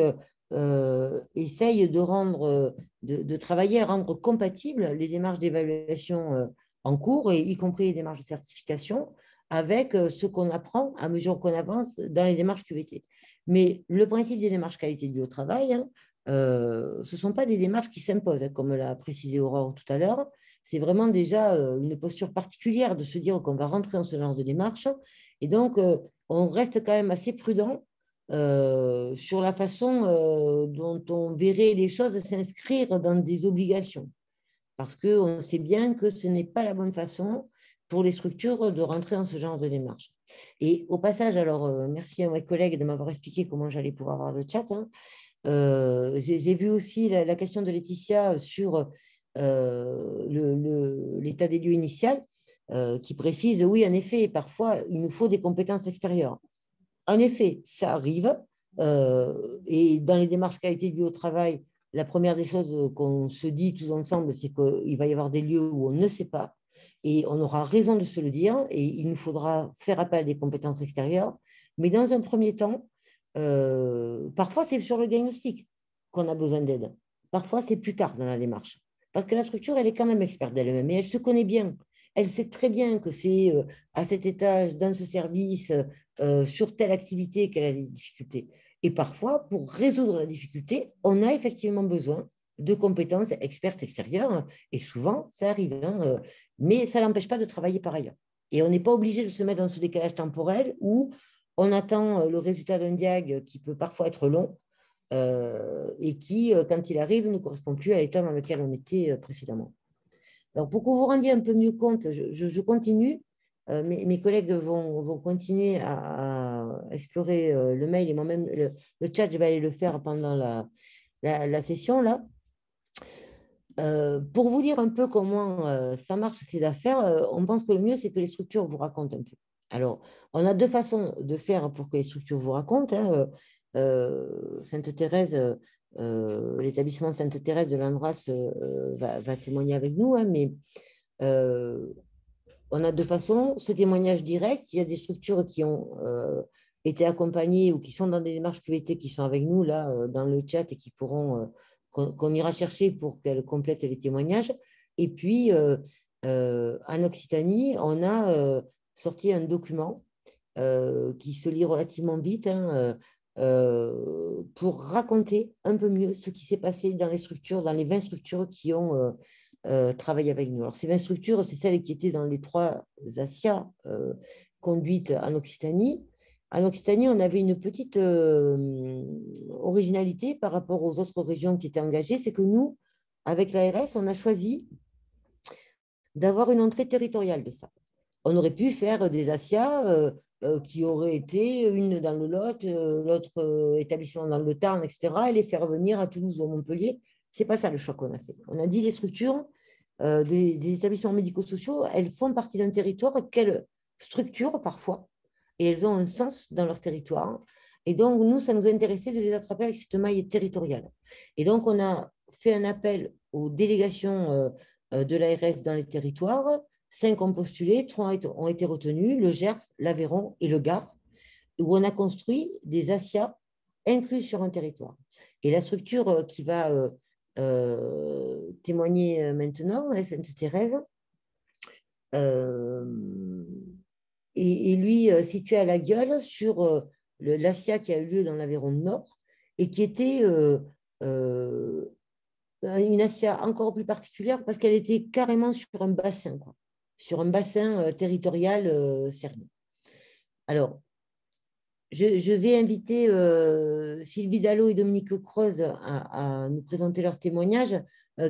essayent de travailler à rendre compatibles les démarches d'évaluation en cours, et y compris les démarches de certification, avec ce qu'on apprend à mesure qu'on avance dans les démarches QVT. Mais le principe des démarches qualité de vie au travail, hein, ce ne sont pas des démarches qui s'imposent, hein, comme l'a précisé Aurore tout à l'heure. C'est vraiment déjà une posture particulière de se dire qu'on va rentrer dans ce genre de démarche. Et donc, on reste quand même assez prudent sur la façon dont on verrait les choses s'inscrire dans des obligations. Parce qu'on sait bien que ce n'est pas la bonne façon pour les structures de rentrer dans ce genre de démarche. Et au passage, alors, merci à mes collègues de m'avoir expliqué comment j'allais pouvoir avoir le chat. Hein. J'ai vu aussi la question de Laetitia sur l'état des lieux initial, qui précise, oui, en effet, parfois, il nous faut des compétences extérieures. En effet, ça arrive. Et dans les démarches qualité de vie au travail, la première des choses qu'on se dit tous ensemble, c'est qu'il va y avoir des lieux où on ne sait pas. Et on aura raison de se le dire. Et il nous faudra faire appel à des compétences extérieures. Mais dans un premier temps, parfois, c'est sur le diagnostic qu'on a besoin d'aide. Parfois, c'est plus tard dans la démarche. Parce que la structure, elle est quand même experte d'elle-même et elle se connaît bien. Elle sait très bien que c'est à cet étage, dans ce service, sur telle activité qu'elle a des difficultés. Et parfois, pour résoudre la difficulté, on a effectivement besoin de compétences expertes extérieures. Et souvent, ça arrive. Hein, mais ça n'empêche pas de travailler par ailleurs. Et on n'est pas obligé de se mettre dans ce décalage temporel où on attend le résultat d'un diag qui peut parfois être long et qui, quand il arrive, ne correspond plus à l'état dans lequel on était précédemment. Alors, pour que vous vous rendiez un peu mieux compte, je continue. Mes collègues vont continuer à explorer le mail et moi-même, le chat, je vais aller le faire pendant la session, là. Pour vous dire un peu comment ça marche ces affaires, on pense que le mieux, c'est que les structures vous racontent un peu. Alors, on a deux façons de faire pour que les structures vous racontent, hein. Sainte-Thérèse, l'établissement Sainte-Thérèse de l'Andras va témoigner avec nous, hein, mais on a deux façons. Ce témoignage direct, il y a des structures qui ont été accompagnées ou qui sont dans des démarches QVT qui sont avec nous là dans le chat et qui pourront, qu'on ira chercher pour qu'elles complètent les témoignages. Et puis, en Occitanie, on a sorti un document qui se lit relativement vite, hein, pour raconter un peu mieux ce qui s'est passé dans les structures, dans les 20 structures qui ont travaillé avec nous. Alors, ces 20 structures, c'est celles qui étaient dans les 3 ASIA conduites en Occitanie. En Occitanie, on avait une petite originalité par rapport aux autres régions qui étaient engagées, c'est que nous, avec l'ARS, on a choisi d'avoir une entrée territoriale de ça. On aurait pu faire des ASIA qui auraient été une dans le Lot, l'autre établissement dans le Tarn, etc., et les faire venir à Toulouse ou à Montpellier. Ce n'est pas ça le choix qu'on a fait. On a dit les structures des établissements médico-sociaux, elles font partie d'un territoire qu'elles structurent parfois, et elles ont un sens dans leur territoire. Et donc, nous, ça nous a intéressé de les attraper avec cette maille territoriale. Et donc, on a fait un appel aux délégations de l'ARS dans les territoires. 5 ont postulé, 3 ont été retenus, le Gers, l'Aveyron et le Gard, où on a construit des ASIA inclus sur un territoire. Et la structure qui va témoigner maintenant, Sainte-Thérèse, et lui situé à La Gueule sur l'ASIA qui a eu lieu dans l'Aveyron Nord et qui était une ASIA encore plus particulière parce qu'elle était carrément sur un bassin, quoi, sur un bassin territorial cerné. Alors, je vais inviter Sylvie Dallot et Dominique Croze à nous présenter leur témoignage.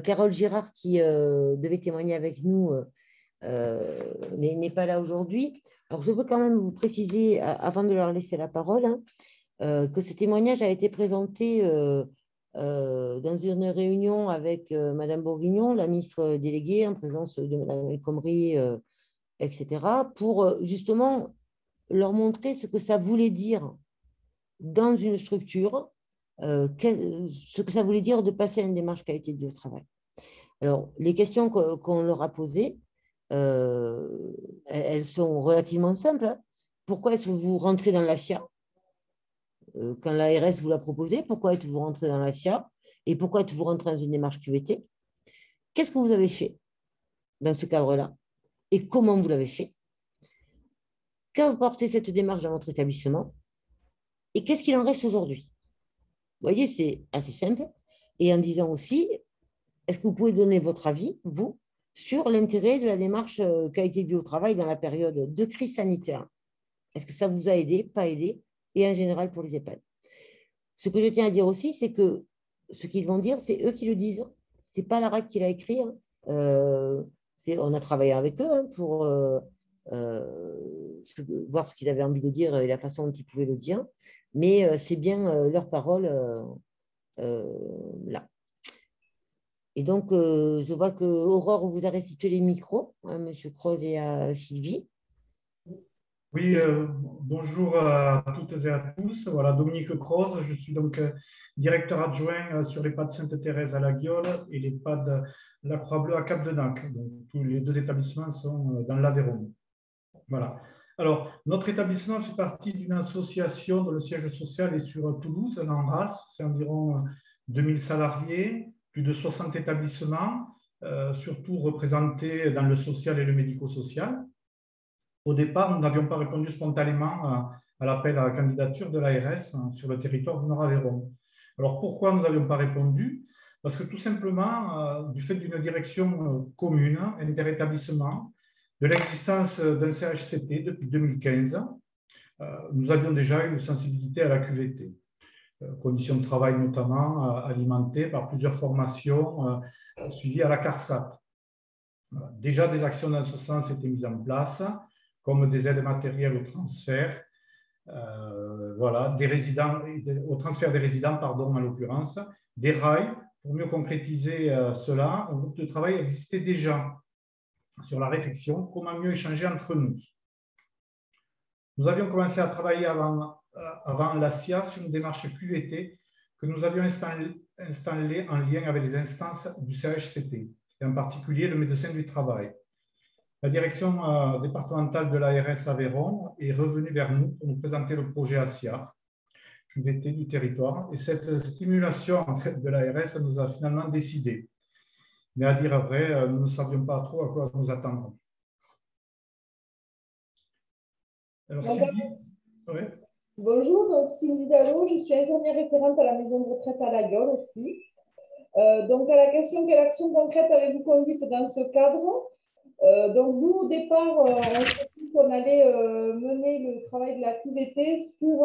Carole Girard, qui devait témoigner avec nous, n'est pas là aujourd'hui. Alors, je veux quand même vous préciser, avant de leur laisser la parole, hein, que ce témoignage a été présenté dans une réunion avec Madame Bourguignon, la ministre déléguée, en présence de Madame El Khomri, etc., pour justement leur montrer ce que ça voulait dire dans une structure, ce que ça voulait dire de passer à une démarche qualité de vie au travail. Alors, les questions qu'on leur a posées, elles sont relativement simples, hein. Pourquoi est-ce que vous rentrez dans l'ASIA quand l'ARS vous l'a proposé? Pourquoi êtes-vous rentré dans l'ASIA? Et pourquoi êtes-vous rentré dans une démarche QVT? Qu'est-ce que vous avez fait dans ce cadre-là? Et comment vous l'avez fait? Qu'apporte cette démarche dans votre établissement? Et qu'est-ce qu'il en reste aujourd'hui? Vous voyez, c'est assez simple. Et en disant aussi, est-ce que vous pouvez donner votre avis, vous, sur l'intérêt de la démarche qualité de vie au travail dans la période de crise sanitaire? Est-ce que ça vous a aidé, pas aidé? Et en général pour les EHPAD. Ce que je tiens à dire aussi, c'est que ce qu'ils vont dire, c'est eux qui le disent. Ce n'est pas l'ARAC qui l'a écrit. Hein. On a travaillé avec eux, hein, pour voir ce qu'ils avaient envie de dire et la façon dont ils pouvaient le dire. Mais c'est bien leur parole là. Et donc, je vois que Aurore vous a restitué les micros, hein, M. Croze et à Sylvie. Oui, bonjour à toutes et à tous. Voilà, Dominique Croze, je suis donc directeur adjoint sur l'EHPAD Sainte-Thérèse à La Gueule et l'EHPAD La Croix-Bleue à Cap-de-Nac. Donc, tous les deux établissements sont dans l'Aveyron. Voilà. Alors, notre établissement fait partie d'une association dont le siège social est sur Toulouse, en Andras. C'est environ 2000 salariés, plus de 60 établissements, surtout représentés dans le social et le médico-social. Au départ, nous n'avions pas répondu spontanément à l'appel à la candidature de l'ARS sur le territoire du Nord-Aveyron. Alors, pourquoi nous n'avions pas répondu? Parce que tout simplement, du fait d'une direction commune, interétablissement, de l'existence d'un CHCT depuis 2015, nous avions déjà une sensibilité à la QVT. Conditions de travail notamment alimentées par plusieurs formations suivies à la CARSAT. Déjà, des actions dans ce sens étaient mises en place, comme des aides matérielles au transfert, voilà, des résidents, au transfert des résidents, pardon, en l'occurrence, des rails Pour mieux concrétiser cela, un groupe de travail existait déjà sur la réflexion, comment mieux échanger entre nous. Nous avions commencé à travailler avant l'ASIA sur une démarche QVT que nous avions installée en lien avec les instances du CHCT, et en particulier le médecin du travail. La direction départementale de l'ARS Aveyron est revenue vers nous pour nous présenter le projet ASIA, QVT du territoire, et cette stimulation en fait, de l'ARS nous a finalement décidé. Mais à dire vrai, nous ne savions pas trop à quoi nous attendre. Alors, Sylvie, ouais. Bonjour, donc Sylvie Dallot, je suis infirmière référente à la maison de retraite à La Gueule aussi. Donc, à la question quelle action concrète avez-vous conduite dans ce cadre? Donc, nous, au départ, on s'est dit qu'on allait mener le travail de la QVT sur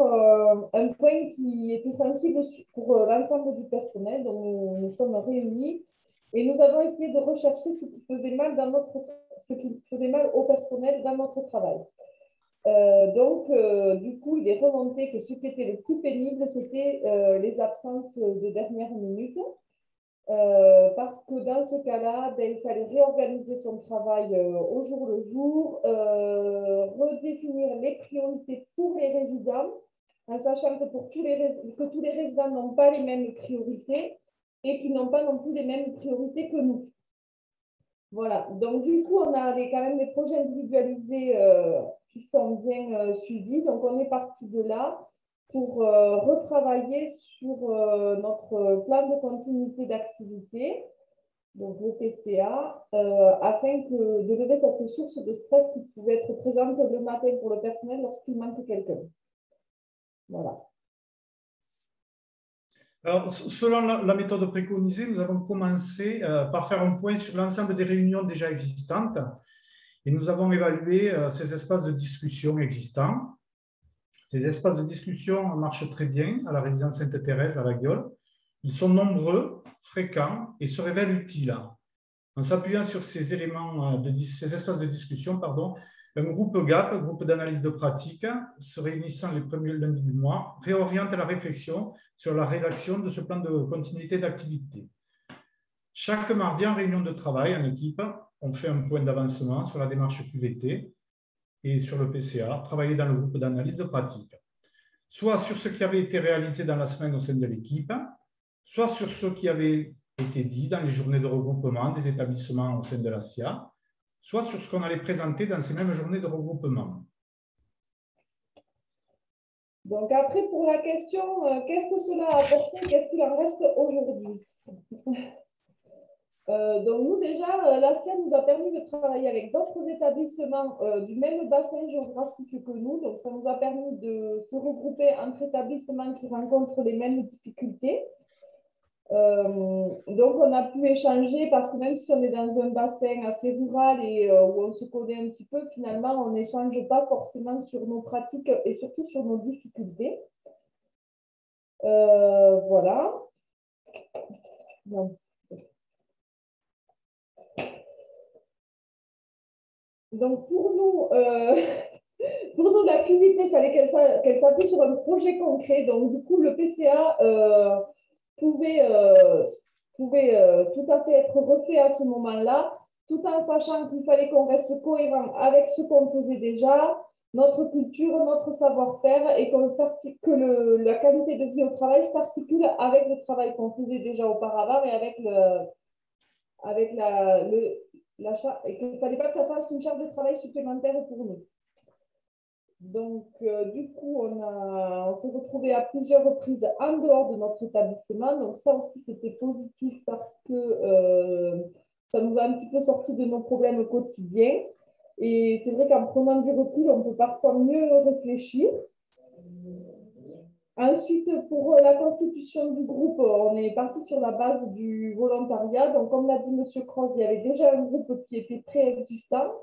un point qui était sensible pour l'ensemble du personnel. Donc, nous sommes réunis et nous avons essayé de rechercher ce qui faisait mal au personnel dans notre travail. Du coup, il est remonté que ce qui était le plus pénible, c'était les absences de dernière minute. Parce que dans ce cas-là, il fallait réorganiser son travail au jour le jour, redéfinir les priorités pour les résidents, en sachant que tous les résidents n'ont pas les mêmes priorités et qu'ils n'ont pas non plus les mêmes priorités que nous. Voilà, donc du coup, on a quand même des projets individualisés qui sont bien suivis. Donc, on est parti de là pour retravailler sur notre plan de continuité d'activité, donc le PCA, afin de lever cette source de stress qui pouvait être présente le matin pour le personnel lorsqu'il manque quelqu'un. Voilà. Alors, selon la méthode préconisée, nous avons commencé par faire un point sur l'ensemble des réunions déjà existantes et nous avons évalué ces espaces de discussion existants. Ces espaces de discussion marchent très bien à la résidence Sainte-Thérèse à La Gueule. Ils sont nombreux, fréquents et se révèlent utiles. En s'appuyant sur ces éléments, ces espaces de discussion, un groupe GAP, groupe d'analyse de pratique, se réunissant les premiers lundis du mois, réoriente la réflexion sur la rédaction de ce plan de continuité d'activité. Chaque mardi, en réunion de travail en équipe, on fait un point d'avancement sur la démarche QVT et sur le PCA, travailler dans le groupe d'analyse de pratique, soit sur ce qui avait été réalisé dans la semaine au sein de l'équipe, soit sur ce qui avait été dit dans les journées de regroupement des établissements au sein de l'ASIA, soit sur ce qu'on allait présenter dans ces mêmes journées de regroupement. Donc après, pour la question, qu'est-ce que cela a apporté, qu'est-ce qu'il en reste aujourd'hui? Donc nous déjà, l'ASIA nous a permis de travailler avec d'autres établissements du même bassin géographique que nous. Donc ça nous a permis de se regrouper entre établissements qui rencontrent les mêmes difficultés. Donc on a pu échanger parce que même si on est dans un bassin assez rural et où on se connaît un petit peu, finalement on n'échange pas forcément sur nos pratiques et surtout sur nos difficultés. Voilà. Bon. Donc pour nous, l'activité, il fallait qu'elle s'appuie sur un projet concret. Donc du coup, le PCA pouvait tout à fait être refait à ce moment-là, tout en sachant qu'il fallait qu'on reste cohérent avec ce qu'on faisait déjà, notre culture, notre savoir-faire, et que la qualité de vie au travail s'articule avec le travail qu'on faisait déjà auparavant et avec et qu'il ne fallait pas que ça fasse une charge de travail supplémentaire pour nous. Donc, du coup, on s'est retrouvés à plusieurs reprises en dehors de notre établissement. Donc, ça aussi, c'était positif parce que ça nous a un petit peu sorti de nos problèmes quotidiens. Et c'est vrai qu'en prenant du recul, on peut parfois mieux réfléchir. Ensuite, pour la constitution du groupe, on est parti sur la base du volontariat. Donc, comme l'a dit M. Cross, il y avait déjà un groupe qui était préexistant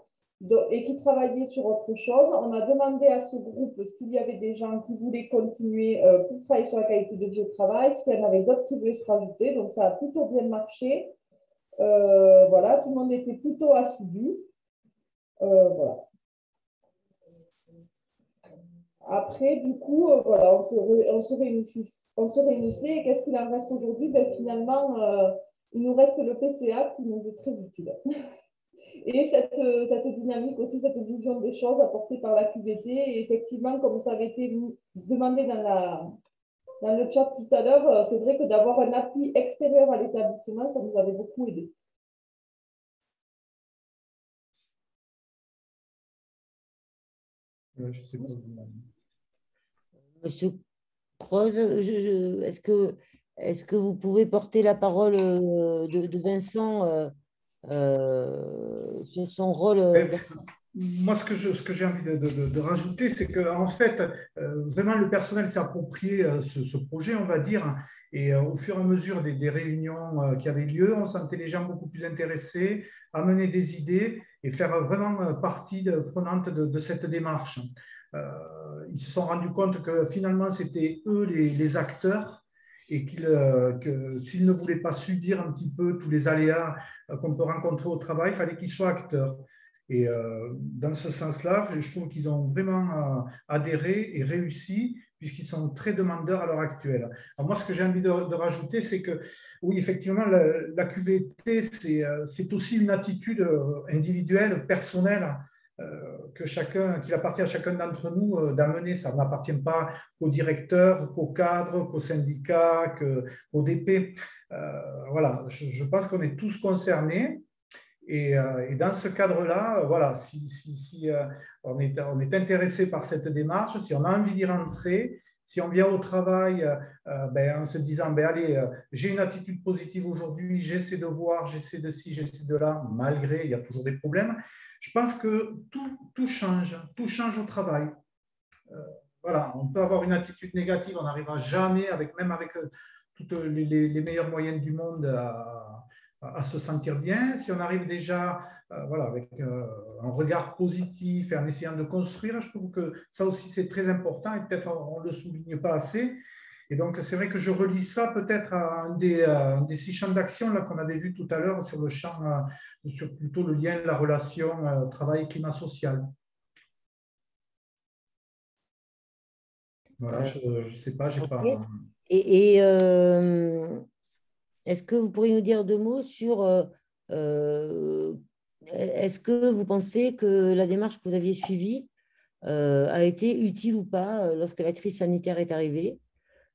et qui travaillait sur autre chose. On a demandé à ce groupe s'il y avait des gens qui voulaient continuer pour travailler sur la qualité de vie au travail, s'il y en avait d'autres qui voulaient se rajouter. Donc, ça a plutôt bien marché. Voilà, tout le monde était plutôt assidu. Voilà. Après, du coup, voilà, on se réunissait et qu'est-ce qu'il en reste aujourd'hui? Ben, finalement, il nous reste le PCA qui nous est très utile. Et cette dynamique aussi, cette vision des choses apportée par la QVT, et effectivement, comme ça avait été demandé dans le chat tout à l'heure, c'est vrai que d'avoir un appui extérieur à l'établissement, ça nous avait beaucoup aidé. Je sais pas. Monsieur Croze, est-ce que vous pouvez porter la parole de Vincent sur son rôle Moi, ce que j'ai envie de rajouter, c'est qu'en fait, vraiment, le personnel s'est approprié ce projet, on va dire, et au fur et à mesure des réunions qui avaient lieu, on sentait les gens beaucoup plus intéressés, amener des idées et faire vraiment partie prenante de cette démarche. Ils se sont rendus compte que finalement, c'était eux les acteurs et que s'ils ne voulaient pas subir un petit peu tous les aléas qu'on peut rencontrer au travail, il fallait qu'ils soient acteurs. Et dans ce sens-là, je trouve qu'ils ont vraiment adhéré et réussi, puisqu'ils sont très demandeurs à l'heure actuelle. Alors moi, ce que j'ai envie de rajouter, c'est que, oui, effectivement, la QVT, c'est aussi une attitude individuelle, personnelle, qu'il appartient à chacun d'entre nous d'amener. Ça n'appartient pas qu'au directeur, qu'au cadre, qu'au syndicat, qu'au DP. Voilà, je pense qu'on est tous concernés. Et dans ce cadre-là, voilà, si on est intéressé par cette démarche, si on a envie d'y rentrer, si on vient au travail en se disant, allez, j'ai une attitude positive aujourd'hui, j'essaie de voir, j'essaie de ci, j'essaie de là, malgré, il y a toujours des problèmes, je pense que tout change au travail. Voilà, on peut avoir une attitude négative, on n'arrivera jamais, même avec toutes les meilleurs moyens du monde, à se sentir bien. Si on arrive déjà voilà, avec un regard positif et en essayant de construire, je trouve que ça aussi c'est très important et peut-être on ne le souligne pas assez. Et donc c'est vrai que je relis ça peut-être à un des 6 champs d'action qu'on avait vu tout à l'heure sur le champ, sur plutôt le lien, la relation travail et climat social. Voilà, je ne sais pas, j'ai okay. pas... Et est-ce que vous pourriez nous dire 2 mots sur est-ce que vous pensez que la démarche que vous aviez suivie a été utile ou pas lorsque la crise sanitaire est arrivée?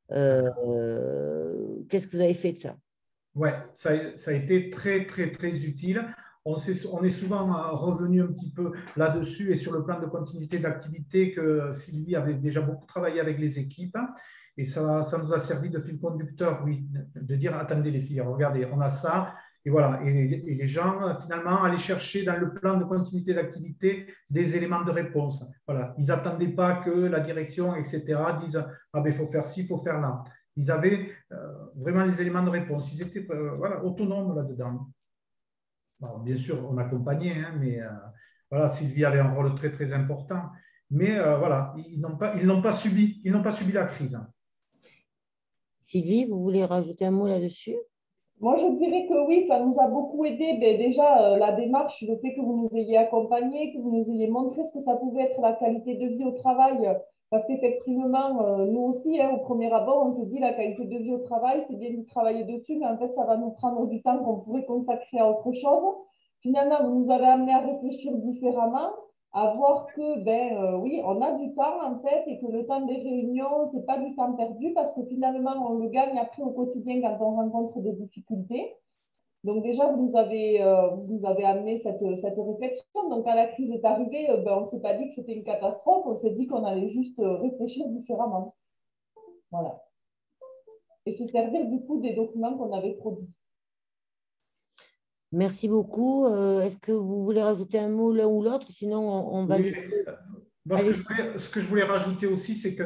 Qu'est-ce que vous avez fait de ça? Ouais, ça a été très, très, très utile. On est souvent revenu un petit peu là-dessus et sur le plan de continuité d'activité que Sylvie avait déjà beaucoup travaillé avec les équipes. Et ça nous a servi de fil conducteur, oui, de dire, attendez les filles, regardez, on a ça. Et voilà, et les gens, finalement, allaient chercher dans le plan de continuité d'activité des éléments de réponse. Voilà, ils n'attendaient pas que la direction, etc., disent, ah ben, il faut faire ci, il faut faire là. Ils avaient vraiment les éléments de réponse. Ils étaient voilà, autonomes là-dedans. Bon, bien sûr, on accompagnait, hein, mais voilà, Sylvie avait un rôle très, très important. Mais voilà, ils n'ont pas subi la crise. Sylvie, vous voulez rajouter un mot là-dessus? Moi, je dirais que oui, ça nous a beaucoup aidé. Déjà, la démarche, le fait que vous nous ayez accompagnés, que vous nous ayez montré ce que ça pouvait être la qualité de vie au travail. Parce qu'effectivement, nous aussi, hein, au premier abord, on s'est dit la qualité de vie au travail, c'est bien de travailler dessus, mais en fait, ça va nous prendre du temps qu'on pourrait consacrer à autre chose. Finalement, vous nous avez amené à réfléchir différemment, à voir que, oui, on a du temps en fait et que le temps des réunions, ce n'est pas du temps perdu parce que finalement, on le gagne après au quotidien quand on rencontre des difficultés. Donc déjà, vous nous avez amené cette réflexion. Donc quand la crise est arrivée, on ne s'est pas dit que c'était une catastrophe, on s'est dit qu'on allait juste réfléchir différemment. Voilà. Et se servir du coup des documents qu'on avait produits. Merci beaucoup. Est-ce que vous voulez rajouter un mot l'un ou l'autre? Sinon, on va laisser... Bon, ce que je voulais rajouter aussi, c'est que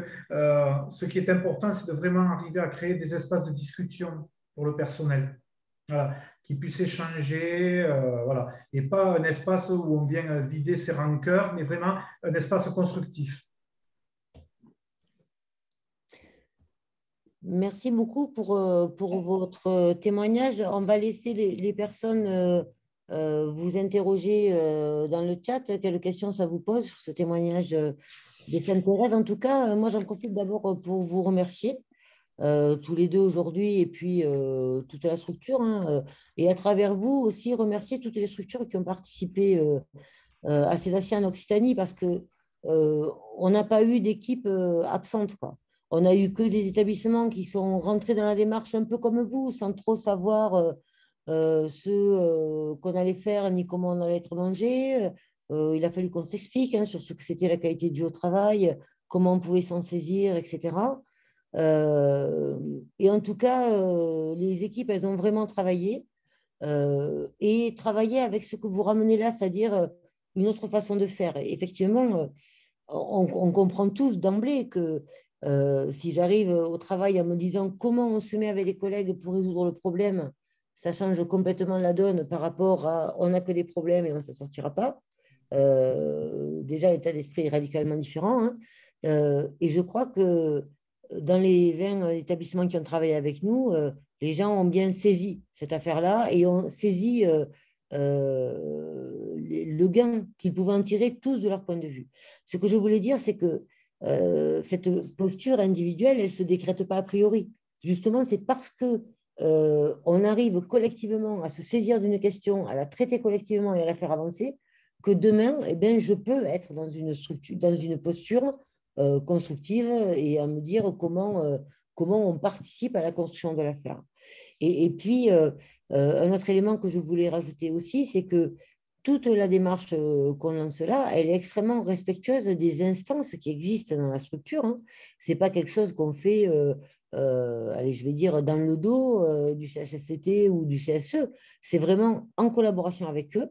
ce qui est important, c'est de vraiment arriver à créer des espaces de discussion pour le personnel. Voilà, qui puissent échanger, voilà, et pas un espace où on vient vider ses rancœurs, mais vraiment un espace constructif. Merci beaucoup pour votre témoignage. On va laisser les personnes vous interroger dans le chat. Quelles questions ça vous pose sur ce témoignage Sainte-Thérèse. En tout cas, moi, j'en profite d'abord pour vous remercier tous les deux aujourd'hui et puis toute la structure. Hein, et à travers vous aussi, remercier toutes les structures qui ont participé à ces assises en Occitanie parce que on n'a pas eu d'équipe absente, quoi. On a eu que des établissements qui sont rentrés dans la démarche un peu comme vous, sans trop savoir ce qu'on allait faire ni comment on allait être mangé. Il a fallu qu'on s'explique hein, sur ce que c'était la qualité du au travail, comment on pouvait s'en saisir, etc. Et en tout cas, les équipes, elles ont vraiment travaillé et travaillé avec ce que vous ramenez là, c'est-à-dire une autre façon de faire. Et effectivement, on comprend tous d'emblée que si j'arrive au travail en me disant comment on se met avec les collègues pour résoudre le problème, ça change complètement la donne par rapport à on n'a que des problèmes et on ne s'en sortira pas. Déjà, l'état d'esprit est radicalement différent. Hein. Et je crois que dans les 20 établissements qui ont travaillé avec nous, les gens ont bien saisi cette affaire-là et ont saisi le gain qu'ils pouvaient en tirer tous de leur point de vue. Ce que je voulais dire, c'est que cette posture individuelle, elle ne se décrète pas a priori. Justement, c'est parce que on arrive collectivement à se saisir d'une question, à la traiter collectivement et à la faire avancer, que demain, eh bien, je peux être dans une structure, dans une posture constructive et à me dire comment on participe à la construction de l'affaire. Et puis, un autre élément que je voulais rajouter aussi, c'est que toute la démarche qu'on lance là, elle est extrêmement respectueuse des instances qui existent dans la structure. Hein. Ce n'est pas quelque chose qu'on fait, allez, je vais dire, dans le dos du CHSCT ou du CSE. C'est vraiment en collaboration avec eux.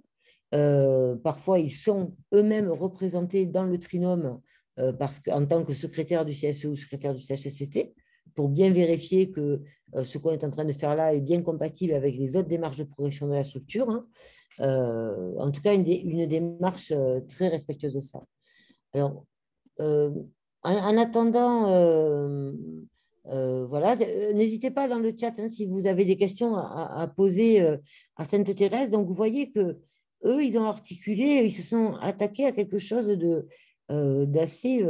Parfois, ils sont eux-mêmes représentés dans le trinôme en tant que secrétaire du CSE ou secrétaire du CHSCT pour bien vérifier que ce qu'on est en train de faire là est bien compatible avec les autres démarches de progression de la structure. Hein. En tout cas, une démarche très respectueuse de ça. Alors, en attendant, voilà, n'hésitez pas dans le chat hein, si vous avez des questions à poser à Sainte-Thérèse. Donc, vous voyez que eux, ils ont articulé, ils se sont attaqués à quelque chose d'assez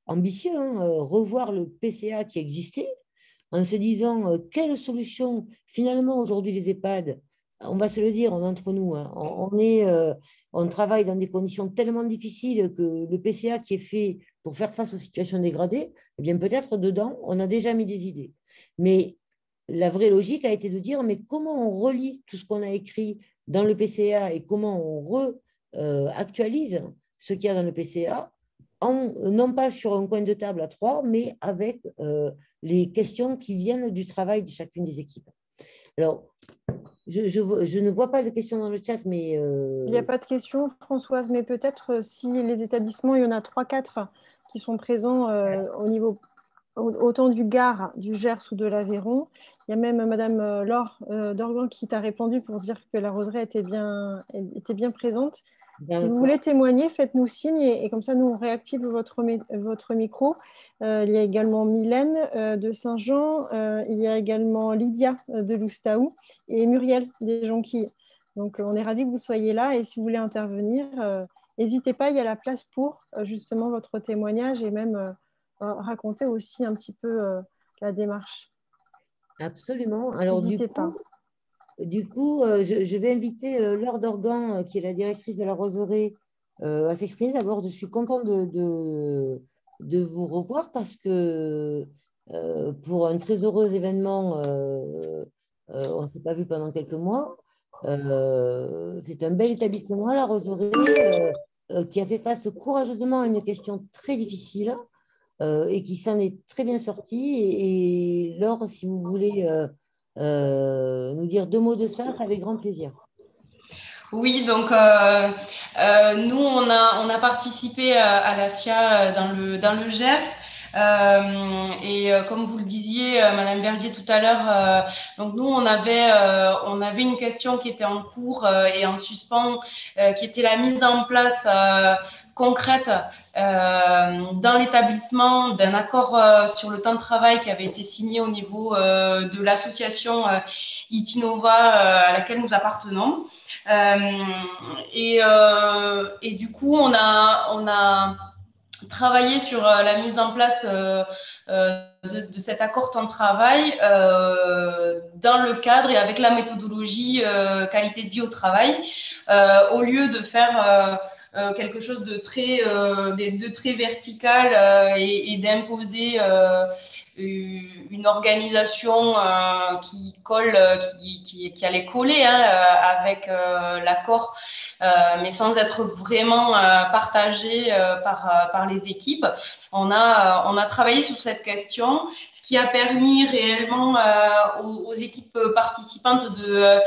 ambitieux, hein, revoir le PCA qui existait en se disant quelle solution finalement aujourd'hui les EHPAD, on va se le dire entre nous, hein, on travaille dans des conditions tellement difficiles que le PCA qui est fait pour faire face aux situations dégradées, eh bien peut-être dedans, on a déjà mis des idées. Mais la vraie logique a été de dire mais comment on relie tout ce qu'on a écrit dans le PCA et comment on actualise ce qu'il y a dans le PCA non pas sur un coin de table à trois, mais avec les questions qui viennent du travail de chacune des équipes. Alors, je ne vois pas de questions dans le chat, mais… Il n'y a pas de questions, Françoise, mais peut-être si les établissements, il y en a 3-4 qui sont présents au niveau, autant du Gard, du Gers ou de l'Aveyron. Il y a même Madame Laure Dorgan qui t'a répondu pour dire que la roseraie était bien présente. Si vous voulez témoigner, faites-nous signe et comme ça, nous, on réactive votre micro. Il y a également Mylène de Saint-Jean, il y a également Lydia de Loustaou et Muriel des Jonquilles. Donc, on est ravis que vous soyez là et si vous voulez intervenir, n'hésitez pas, il y a la place pour justement votre témoignage et même raconter aussi un petit peu la démarche. Absolument. Alors, n'hésitez pas. Du coup, je vais inviter Laure Dorgan, qui est la directrice de la Roseraie, à s'exprimer. D'abord, je suis contente de vous revoir parce que pour un très heureux événement, on ne s'est pas vu pendant quelques mois. C'est un bel établissement, la Roseraie, qui a fait face courageusement à une question très difficile et qui s'en est très bien sorti. Et Laure, si vous voulez… nous dire deux mots de ça avec grand plaisir. Oui, donc nous, on a participé à la SIA dans le Gers. Et comme vous le disiez, Madame Verdier tout à l'heure, donc nous on avait une question qui était en cours et en suspens, qui était la mise en place concrète dans l'établissement d'un accord sur le temps de travail qui avait été signé au niveau de l'association Itinova à laquelle nous appartenons. Et du coup, on a travaillé sur la mise en place de cet accord temps de travail dans le cadre et avec la méthodologie qualité de vie au travail, au lieu de faire quelque chose de très vertical et d'imposer une organisation qui colle, qui allait coller avec l'accord, mais sans être vraiment partagé par les équipes. On a travaillé sur cette question, ce qui a permis réellement aux équipes participantes de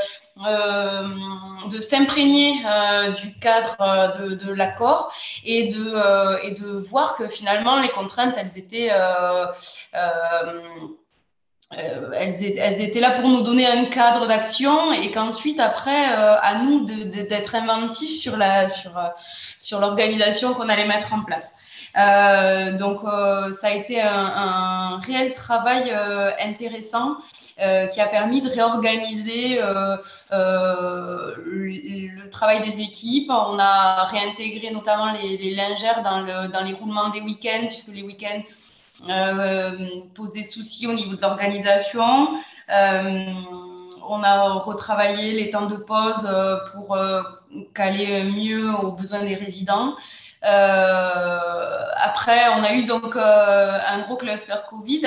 s'imprégner du cadre de l'accord et de voir que finalement les contraintes, elles étaient elles étaient là pour nous donner un cadre d'action et qu'ensuite, après, à nous d'être inventifs sur l'organisation qu'on allait mettre en place. Donc, ça a été un réel travail intéressant qui a permis de réorganiser le travail des équipes. On a réintégré notamment les lingères dans les roulements des week-ends, puisque les week-ends pose des soucis au niveau de l'organisation. On a retravaillé les temps de pause pour caler mieux aux besoins des résidents. Après, on a eu donc un gros cluster Covid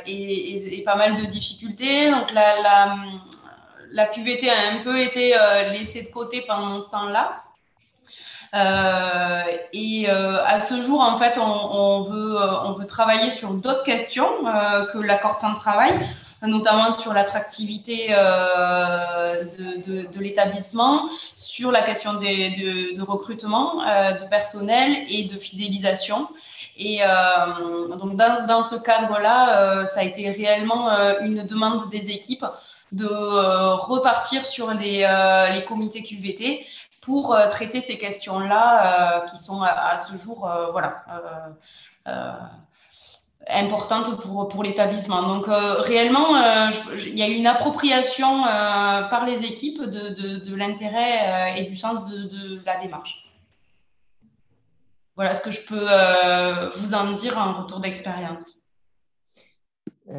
et pas mal de difficultés. Donc, la QVT a un peu été laissée de côté pendant ce temps-là. À ce jour, en fait, on veut travailler sur d'autres questions que l'accord temps de travail, notamment sur l'attractivité de l'établissement, sur la question de recrutement de personnel et de fidélisation. Et donc, dans ce cadre-là, ça a été réellement une demande des équipes de repartir sur les comités QVT pour traiter ces questions-là qui sont à ce jour importantes pour l'établissement. Donc, réellement, il y a eu une appropriation par les équipes de l'intérêt et du sens de la démarche. Voilà ce que je peux vous en dire en retour d'expérience.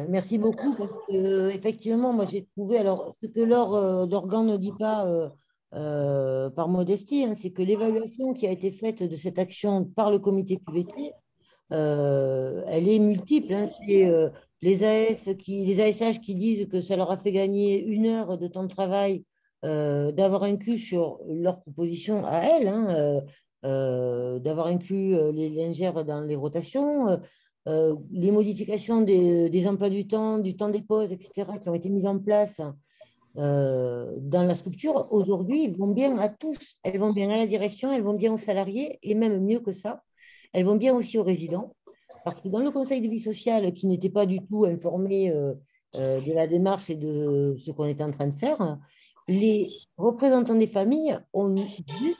Merci beaucoup parce que effectivement, moi j'ai trouvé, alors ce que Laure Dorgan ne dit pas par modestie, hein, c'est que l'évaluation qui a été faite de cette action par le comité QVT, elle est multiple. Hein. C'est les ASH qui disent que ça leur a fait gagner 1 heure de temps de travail d'avoir inclus sur leur proposition à elles, hein, d'avoir inclus les lingères dans les rotations. Les modifications des emplois du temps des pauses, etc., qui ont été mises en place dans la structure, aujourd'hui, vont bien à tous. Elles vont bien à la direction, elles vont bien aux salariés, et même mieux que ça, elles vont bien aussi aux résidents. Parce que dans le conseil de vie sociale, qui n'était pas du tout informé de la démarche et de ce qu'on était en train de faire, les représentants des familles ont vu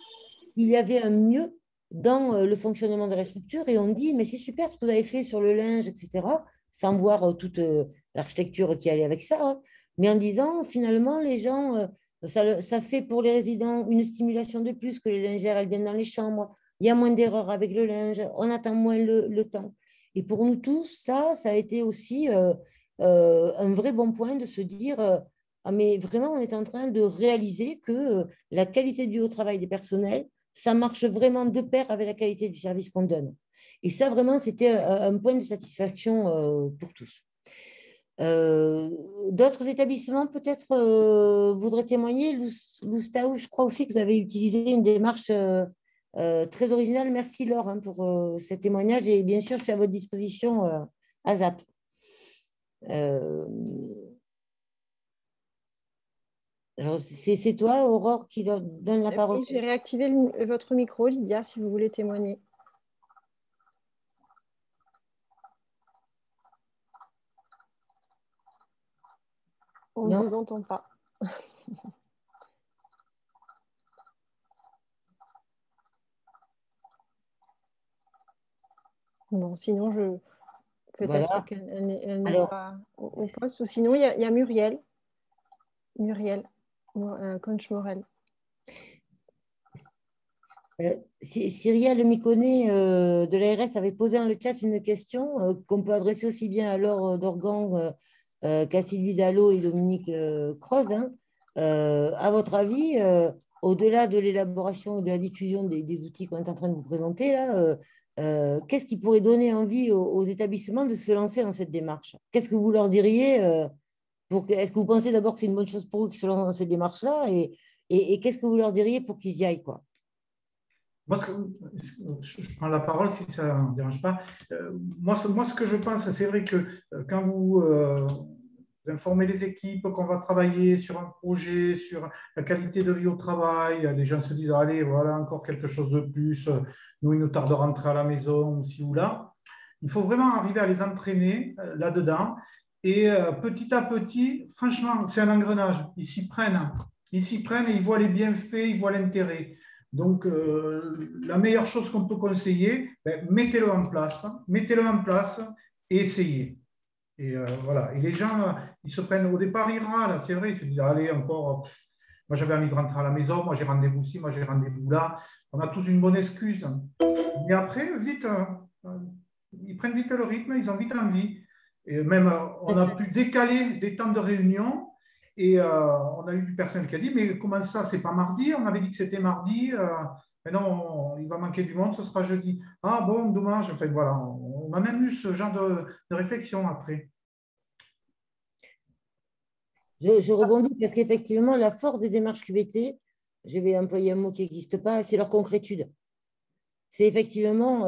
qu'il y avait un mieux dans le fonctionnement de la structure et on dit, mais c'est super ce que vous avez fait sur le linge, etc., sans voir toute l'architecture qui allait avec ça, hein, mais en disant, finalement, les gens, ça fait pour les résidents une stimulation de plus que les lingères, elles viennent dans les chambres, il y a moins d'erreurs avec le linge, on attend moins le temps. Et pour nous tous, ça a été aussi un vrai bon point de se dire, ah, mais vraiment, on est en train de réaliser que la qualité de vie au travail des personnels, ça marche vraiment de pair avec la qualité du service qu'on donne. Et ça, vraiment, c'était un point de satisfaction pour tous. D'autres établissements, peut-être, voudraient témoigner. Loustaou, je crois aussi que vous avez utilisé une démarche très originale. Merci, Laure, hein, pour ce témoignage. Et bien sûr, je suis à votre disposition à ZAP. C'est toi, Aurore, qui donne la parole. Oui, j'ai réactivé votre micro, Lydia, si vous voulez témoigner. On ne vous entend pas. Bon, sinon, peut-être voilà. qu'elle n'est pas au poste. Ou sinon, il y a Muriel. Muriel Conch-Morel. Cyrielle Miconnet de l'ARS avait posé dans le chat une question qu'on peut adresser aussi bien à Laure Dorgan qu'à Sylvie Dallot et Dominique Croze. Hein. À votre avis, au-delà de l'élaboration et de la diffusion des outils qu'on est en train de vous présenter, là, qu'est-ce qui pourrait donner envie aux établissements de se lancer dans cette démarche? Qu'est-ce que vous leur diriez est-ce que vous pensez d'abord que c'est une bonne chose pour eux qu'ils se lancent dans cette démarche-là et qu'est-ce que vous leur diriez pour qu'ils y aillent, quoi? Moi, je prends la parole si ça ne me dérange pas. Moi, ce que je pense, c'est vrai que quand vous informez les équipes qu'on va travailler sur un projet, sur la qualité de vie au travail, les gens se disent, allez, voilà, encore quelque chose de plus, nous, il nous tarde de rentrer à la maison, ci ou là. Il faut vraiment arriver à les entraîner là-dedans. Et petit à petit, franchement, c'est un engrenage. Ils s'y prennent et ils voient les bienfaits, ils voient l'intérêt. Donc, la meilleure chose qu'on peut conseiller, mettez-le en place et essayez. Et voilà. Et les gens, ils se prennent, au départ, ils râlent, c'est vrai, ils se disent, allez, encore, moi j'avais envie de rentrer à la maison, moi j'ai rendez-vous ici, moi j'ai rendez-vous là. On a tous une bonne excuse. Mais après, vite, ils prennent vite le rythme, ils ont vite envie. Et même, on a pu décaler des temps de réunion. Et on a eu du personnel qui a dit, mais comment ça, c'est pas mardi? On avait dit que c'était mardi. Mais non, il va manquer du monde, ce sera jeudi. Ah bon, dommage. Enfin, voilà, on a même eu ce genre de réflexion après. Je rebondis parce qu'effectivement, la force des démarches QVT, je vais employer un mot qui n'existe pas, c'est leur concrétude. C'est effectivement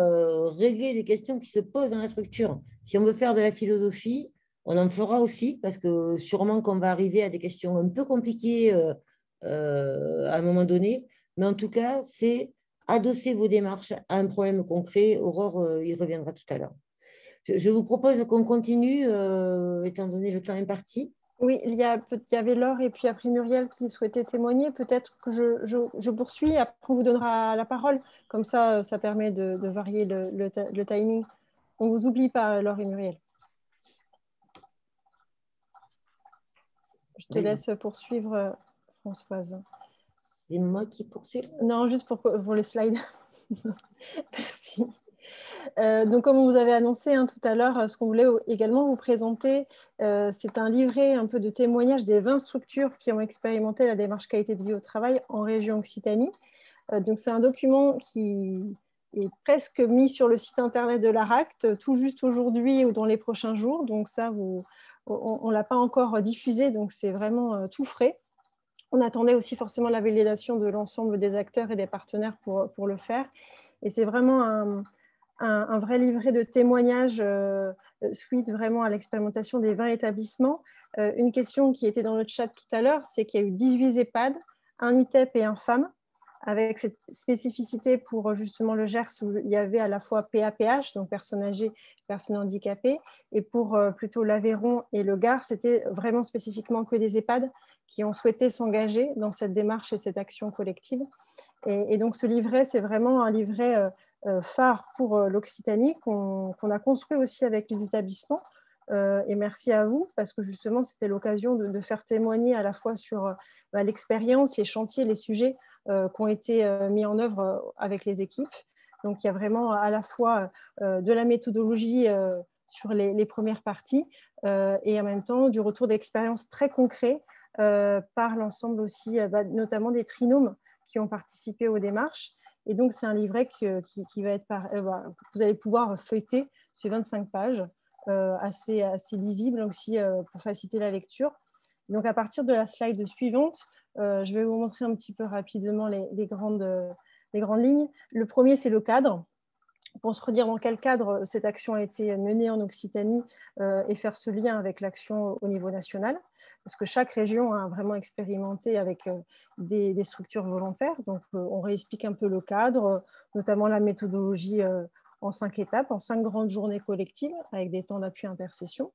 régler des questions qui se posent dans la structure. Si on veut faire de la philosophie, on en fera aussi, parce que sûrement qu'on va arriver à des questions un peu compliquées à un moment donné. Mais en tout cas, c'est adosser vos démarches à un problème concret. Aurore y reviendra tout à l'heure. Je vous propose qu'on continue, étant donné le temps imparti. Oui, il y avait Laure et puis après Muriel qui souhaitait témoigner. Peut-être que je poursuis, après on vous donnera la parole. Comme ça, ça permet de varier le timing. On ne vous oublie pas, Laure et Muriel. Je te laisse poursuivre, Françoise. C'est moi qui poursuis? Non, juste pour les slides. Merci. Donc, comme on vous avait annoncé tout à l'heure, ce qu'on voulait également vous présenter, c'est un livret un peu de témoignages des 20 structures qui ont expérimenté la démarche qualité de vie au travail en région Occitanie. Donc, c'est un document qui est presque mis sur le site internet de l'ARACT, tout juste aujourd'hui ou dans les prochains jours. Donc, ça, on ne l'a pas encore diffusé, donc c'est vraiment tout frais. On attendait aussi forcément la validation de l'ensemble des acteurs et des partenaires pour le faire. Et c'est vraiment un vrai livret de témoignages suite vraiment à l'expérimentation des 20 établissements. Une question qui était dans le chat tout à l'heure, c'est qu'il y a eu 18 EHPAD, un ITEP et un FAM, avec cette spécificité pour justement le Gers où il y avait à la fois PAPH, donc personnes âgées, personnes handicapées, et pour plutôt l'Aveyron et le Gard, c'était vraiment spécifiquement que des EHPAD qui ont souhaité s'engager dans cette démarche et cette action collective. Et donc ce livret, c'est vraiment un livret phare pour l'Occitanie qu'on a construit aussi avec les établissements. Et merci à vous, parce que justement, c'était l'occasion de faire témoigner à la fois sur l'expérience, les chantiers, les sujets qui ont été mis en œuvre avec les équipes. Donc, il y a vraiment à la fois de la méthodologie sur les premières parties et en même temps du retour d'expérience très concret par l'ensemble aussi, notamment des trinômes qui ont participé aux démarches. Et donc, c'est un livret qui va être vous allez pouvoir feuilleter ces 25 pages, assez lisible aussi pour faciliter la lecture. Donc, à partir de la slide suivante, je vais vous montrer un petit peu rapidement les grandes lignes. Le premier, c'est le cadre. Pour se redire dans quel cadre cette action a été menée en Occitanie et faire ce lien avec l'action au niveau national, parce que chaque région a vraiment expérimenté avec des structures volontaires. Donc, on réexplique un peu le cadre, notamment la méthodologie en 5 étapes, en 5 grandes journées collectives, avec des temps d'appui intercession.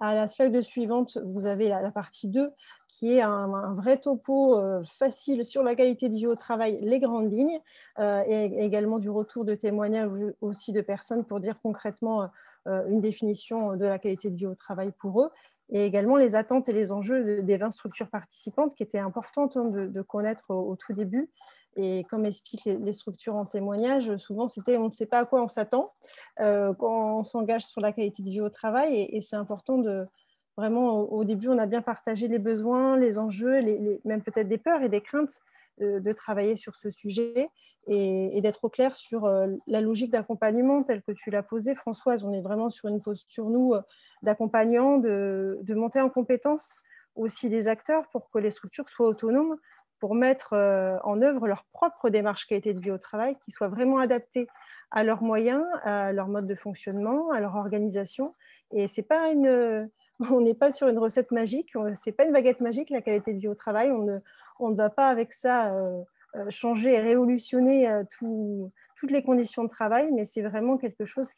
À la slide suivante, vous avez la partie 2, qui est un vrai topo facile sur la qualité de vie au travail, les grandes lignes, et également du retour de témoignages aussi de personnes pour dire concrètement une définition de la qualité de vie au travail pour eux, et également les attentes et les enjeux des 20 structures participantes qui étaient importantes de connaître au tout début. Et comme expliquent les structures en témoignage, souvent c'était on ne sait pas à quoi on s'attend quand on s'engage sur la qualité de vie au travail, et c'est important de vraiment au début on a bien partagé les besoins, les enjeux, même peut-être des peurs et des craintes de travailler sur ce sujet et d'être au clair sur la logique d'accompagnement telle que tu l'as posée, Françoise. On est vraiment sur une posture, nous, d'accompagnant, de monter en compétence aussi des acteurs pour que les structures soient autonomes, pour mettre en œuvre leur propre démarche qualité de vie au travail, qui soit vraiment adaptée à leurs moyens, à leur mode de fonctionnement, à leur organisation. Et c'est pas on n'est pas sur une recette magique, c'est pas une baguette magique, la qualité de vie au travail. On ne va pas avec ça changer et révolutionner toutes les conditions de travail, mais c'est vraiment quelque chose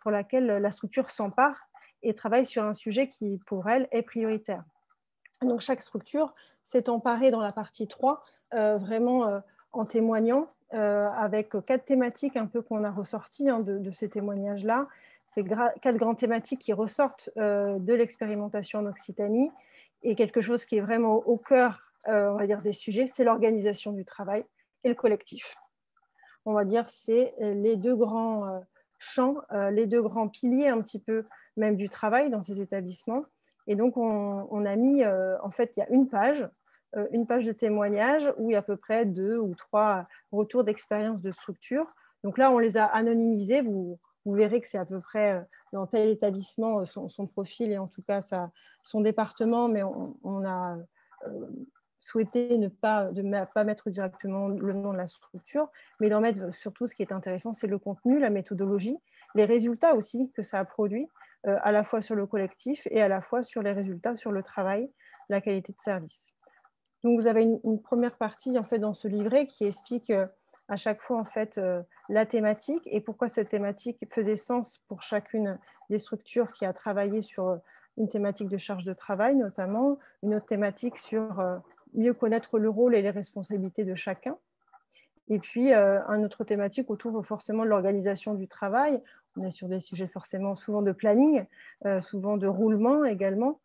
pour laquelle la structure s'empare et travaille sur un sujet qui, pour elle, est prioritaire. Donc, chaque structure s'est emparée dans la partie 3, vraiment en témoignant avec 4 thématiques un peu qu'on a ressorties de ces témoignages-là. C'est 4 grandes thématiques qui ressortent de l'expérimentation en Occitanie, et quelque chose qui est vraiment au cœur, on va dire, des sujets, c'est l'organisation du travail et le collectif. On va dire c'est les 2 grands champs, les 2 grands piliers un petit peu même du travail dans ces établissements. Et donc on a mis, en fait, il y a une page de témoignages où il y a à peu près 2 ou 3 retours d'expérience de structure. Donc là, on les a anonymisés. Vous verrez que c'est à peu près dans tel établissement son profil et en tout cas son département, mais on a souhaité ne pas mettre directement le nom de la structure, mais d'en mettre surtout ce qui est intéressant, c'est le contenu, la méthodologie, les résultats aussi que ça a produit, à la fois sur le collectif et à la fois sur les résultats sur le travail, la qualité de service. Donc vous avez une première partie en fait dans ce livret qui explique à chaque fois en fait la thématique et pourquoi cette thématique faisait sens pour chacune des structures qui a travaillé sur une thématique de charge de travail notamment, une autre thématique sur mieux connaître le rôle et les responsabilités de chacun. Et puis, un autre thématique autour forcément de l'organisation du travail. On est sur des sujets forcément souvent de planning, souvent de roulement également,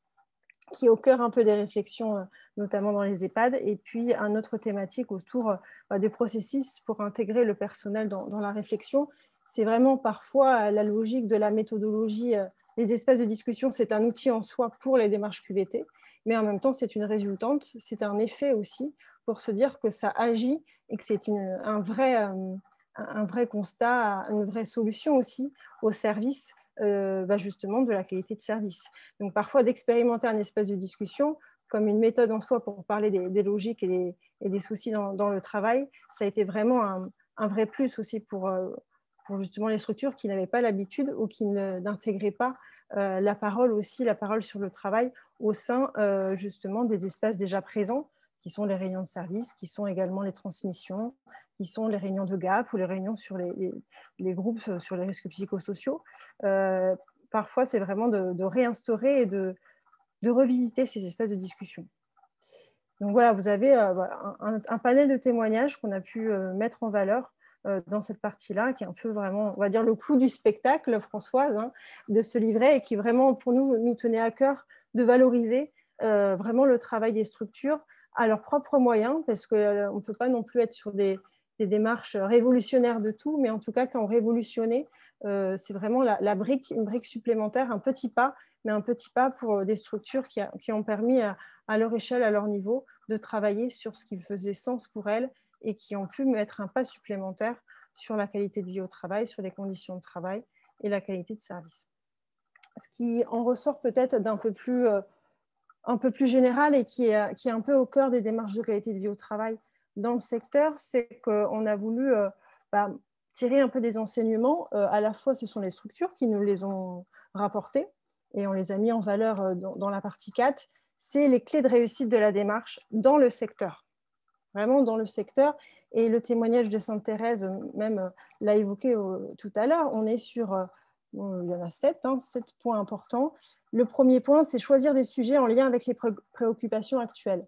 qui est au cœur un peu des réflexions, notamment dans les EHPAD. Et puis, un autre thématique autour des processus pour intégrer le personnel dans la réflexion. C'est vraiment parfois la logique de la méthodologie. Les espaces de discussion, c'est un outil en soi pour les démarches QVT, mais en même temps, c'est une résultante, c'est un effet aussi pour se dire que ça agit et que c'est un vrai constat, une vraie solution aussi au service justement de la qualité de service. Donc parfois d'expérimenter un espace de discussion comme une méthode en soi pour parler des logiques et des soucis dans le travail, ça a été vraiment un vrai plus aussi pour justement les structures qui n'avaient pas l'habitude ou qui n'intégraient pas la parole sur le travail au sein justement des espaces déjà présents, qui sont les réunions de service, qui sont également les transmissions, qui sont les réunions de GAP ou les réunions sur les groupes sur les risques psychosociaux. Parfois, c'est vraiment de réinstaurer et de revisiter ces espaces de discussion. Donc voilà, vous avez un panel de témoignages qu'on a pu mettre en valeur dans cette partie-là, qui est un peu vraiment, on va dire, le clou du spectacle, Françoise, hein, de ce livret, et qui vraiment, pour nous tenait à cœur de valoriser vraiment le travail des structures à leurs propres moyens, parce qu'on ne peut pas non plus être sur des démarches révolutionnaires de tout, mais en tout cas, quand on révolutionnait, c'est vraiment une brique supplémentaire, un petit pas, mais un petit pas pour des structures qui ont permis à leur échelle, à leur niveau, de travailler sur ce qui faisait sens pour elles et qui ont pu mettre un pas supplémentaire sur la qualité de vie au travail, sur les conditions de travail et la qualité de service. Ce qui en ressort peut-être un peu plus général et qui est un peu au cœur des démarches de qualité de vie au travail dans le secteur, c'est qu'on a voulu tirer un peu des enseignements. À la fois, ce sont les structures qui nous les ont rapportés et on les a mis en valeur dans la partie 4. C'est les clés de réussite de la démarche dans le secteur, vraiment dans le secteur. Et le témoignage de Sainte-Thérèse même l'a évoqué tout à l'heure. On est sur, il y en a 7 points importants. Le premier point, c'est choisir des sujets en lien avec les préoccupations actuelles.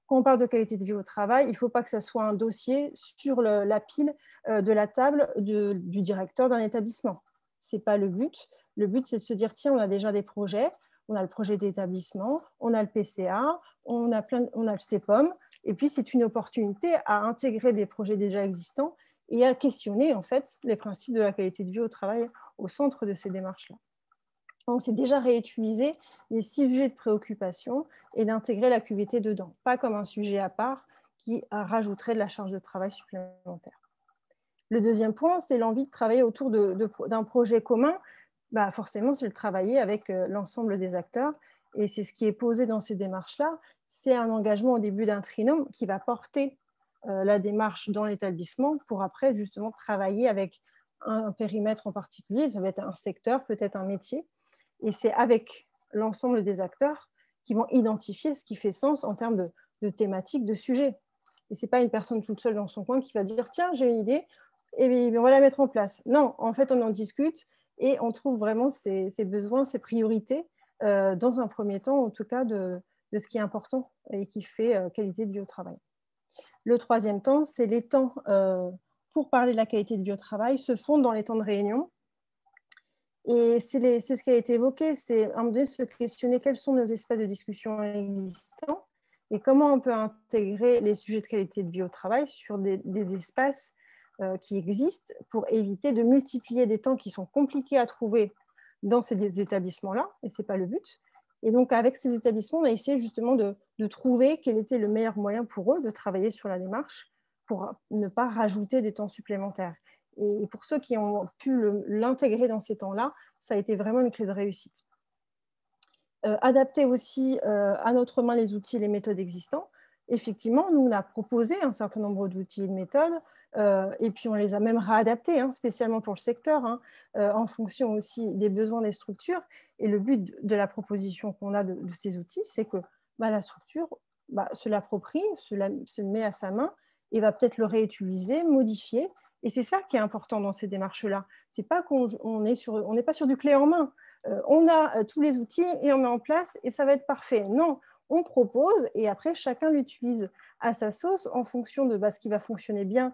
Quand on parle de qualité de vie au travail, il ne faut pas que ça soit un dossier sur la pile de la table du directeur d'un établissement. Ce n'est pas le but. Le but, c'est de se dire, tiens, on a déjà des projets, on a le projet d'établissement, on a le PCA, on a le CEPOM, et puis c'est une opportunité à intégrer des projets déjà existants et à questionner en fait les principes de la qualité de vie au travail au centre de ces démarches-là. On s'est déjà réutilisé les 6 sujets de préoccupation et d'intégrer la QVT dedans, pas comme un sujet à part qui rajouterait de la charge de travail supplémentaire. Le deuxième point, c'est l'envie de travailler autour d'un projet commun. Bah forcément, c'est le travailler avec l'ensemble des acteurs. Et c'est ce qui est posé dans ces démarches-là. C'est un engagement au début d'un trinôme qui va porter la démarche dans l'établissement pour après justement travailler avec un périmètre en particulier. Ça va être un secteur, peut-être un métier. Et c'est avec l'ensemble des acteurs qui vont identifier ce qui fait sens en termes de thématiques, de sujets. Et ce n'est pas une personne toute seule dans son coin qui va dire « Tiens, j'ai une idée, et on va la mettre en place ». Non, en fait, on en discute et on trouve vraiment ses besoins, ses priorités, dans un premier temps, en tout cas, de ce qui est important et qui fait qualité de vie au travail. Le troisième temps, c'est les temps pour parler de la qualité de vie au travail, se font dans les temps de réunion. Et c'est ce qui a été évoqué, c'est à un moment donné se questionner quels sont nos espaces de discussion existants et comment on peut intégrer les sujets de qualité de vie au travail sur des espaces qui existent pour éviter de multiplier des temps qui sont compliqués à trouver dans ces établissements-là, et ce n'est pas le but. Et donc, avec ces établissements, on a essayé justement de trouver quel était le meilleur moyen pour eux de travailler sur la démarche pour ne pas rajouter des temps supplémentaires. Et pour ceux qui ont pu l'intégrer dans ces temps-là, ça a été vraiment une clé de réussite. Adapter aussi à notre main les outils et les méthodes existants. Effectivement, nous, on a proposé un certain nombre d'outils et de méthodes, et puis on les a même réadaptés, spécialement pour le secteur, en fonction aussi des besoins des structures. Et le but de la proposition qu'on a de ces outils, c'est que la structure se l'approprie, se met à sa main, et va peut-être le réutiliser, modifier. Et c'est ça qui est important dans ces démarches-là. Ce n'est pas qu'on n'est pas sur du clé en main. On a tous les outils et on met en place et ça va être parfait. Non, on propose et après, chacun l'utilise à sa sauce en fonction de ce qui va fonctionner bien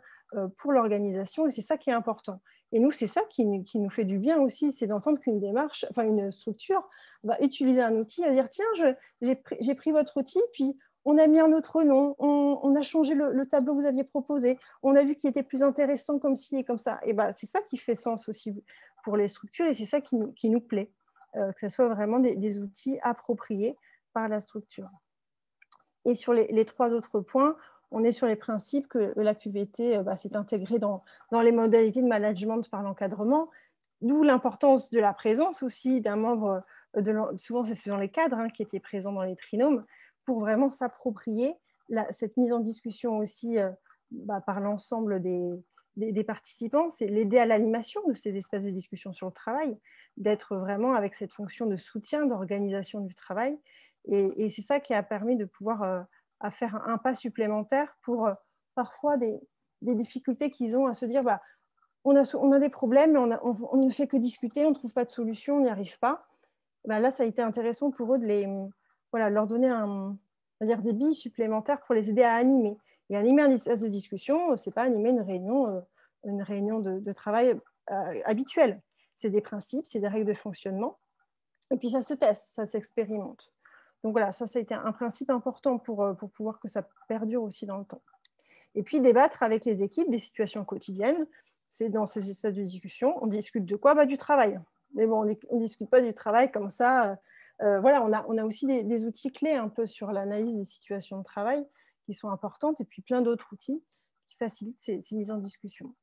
pour l'organisation. Et c'est ça qui est important. Et nous, c'est ça qui nous fait du bien aussi, c'est d'entendre qu'une démarche, enfin une structure va utiliser un outil et dire « Tiens, j'ai pris votre outil, puis on a mis un autre nom, on a changé le tableau que vous aviez proposé, on a vu qu'il était plus intéressant comme ci et comme ça. » Et c'est ça qui fait sens aussi pour les structures et c'est ça qui nous plaît, que ce soit vraiment des outils appropriés par la structure. Et sur les 3 autres points, on est sur les principes que la QVT s'est intégrée dans les modalités de management par l'encadrement, d'où l'importance de la présence aussi d'un membre, souvent c'est dans les cadres qui étaient présents dans les trinômes, pour vraiment s'approprier cette mise en discussion aussi par l'ensemble des participants, c'est l'aider à l'animation de ces espaces de discussion sur le travail, d'être vraiment avec cette fonction de soutien, d'organisation du travail. Et c'est ça qui a permis de pouvoir à faire un pas supplémentaire pour parfois des difficultés qu'ils ont à se dire on a des problèmes, mais on ne fait que discuter, on ne trouve pas de solution, on n'y arrive pas. Là, ça a été intéressant pour eux de leur donner des billes supplémentaires pour les aider à animer. Et animer un espace de discussion, ce n'est pas animer une réunion de travail habituelle. C'est des principes, c'est des règles de fonctionnement. Et puis ça se teste, ça s'expérimente. Donc voilà, ça a été un principe important pour pouvoir que ça perdure aussi dans le temps. Et puis débattre avec les équipes des situations quotidiennes. C'est dans ces espaces de discussion, on discute de quoi ? Du travail. Mais bon, on ne discute pas du travail comme ça. On a aussi des outils clés un peu sur l'analyse des situations de travail qui sont importantes et puis plein d'autres outils qui facilitent ces mises en discussion.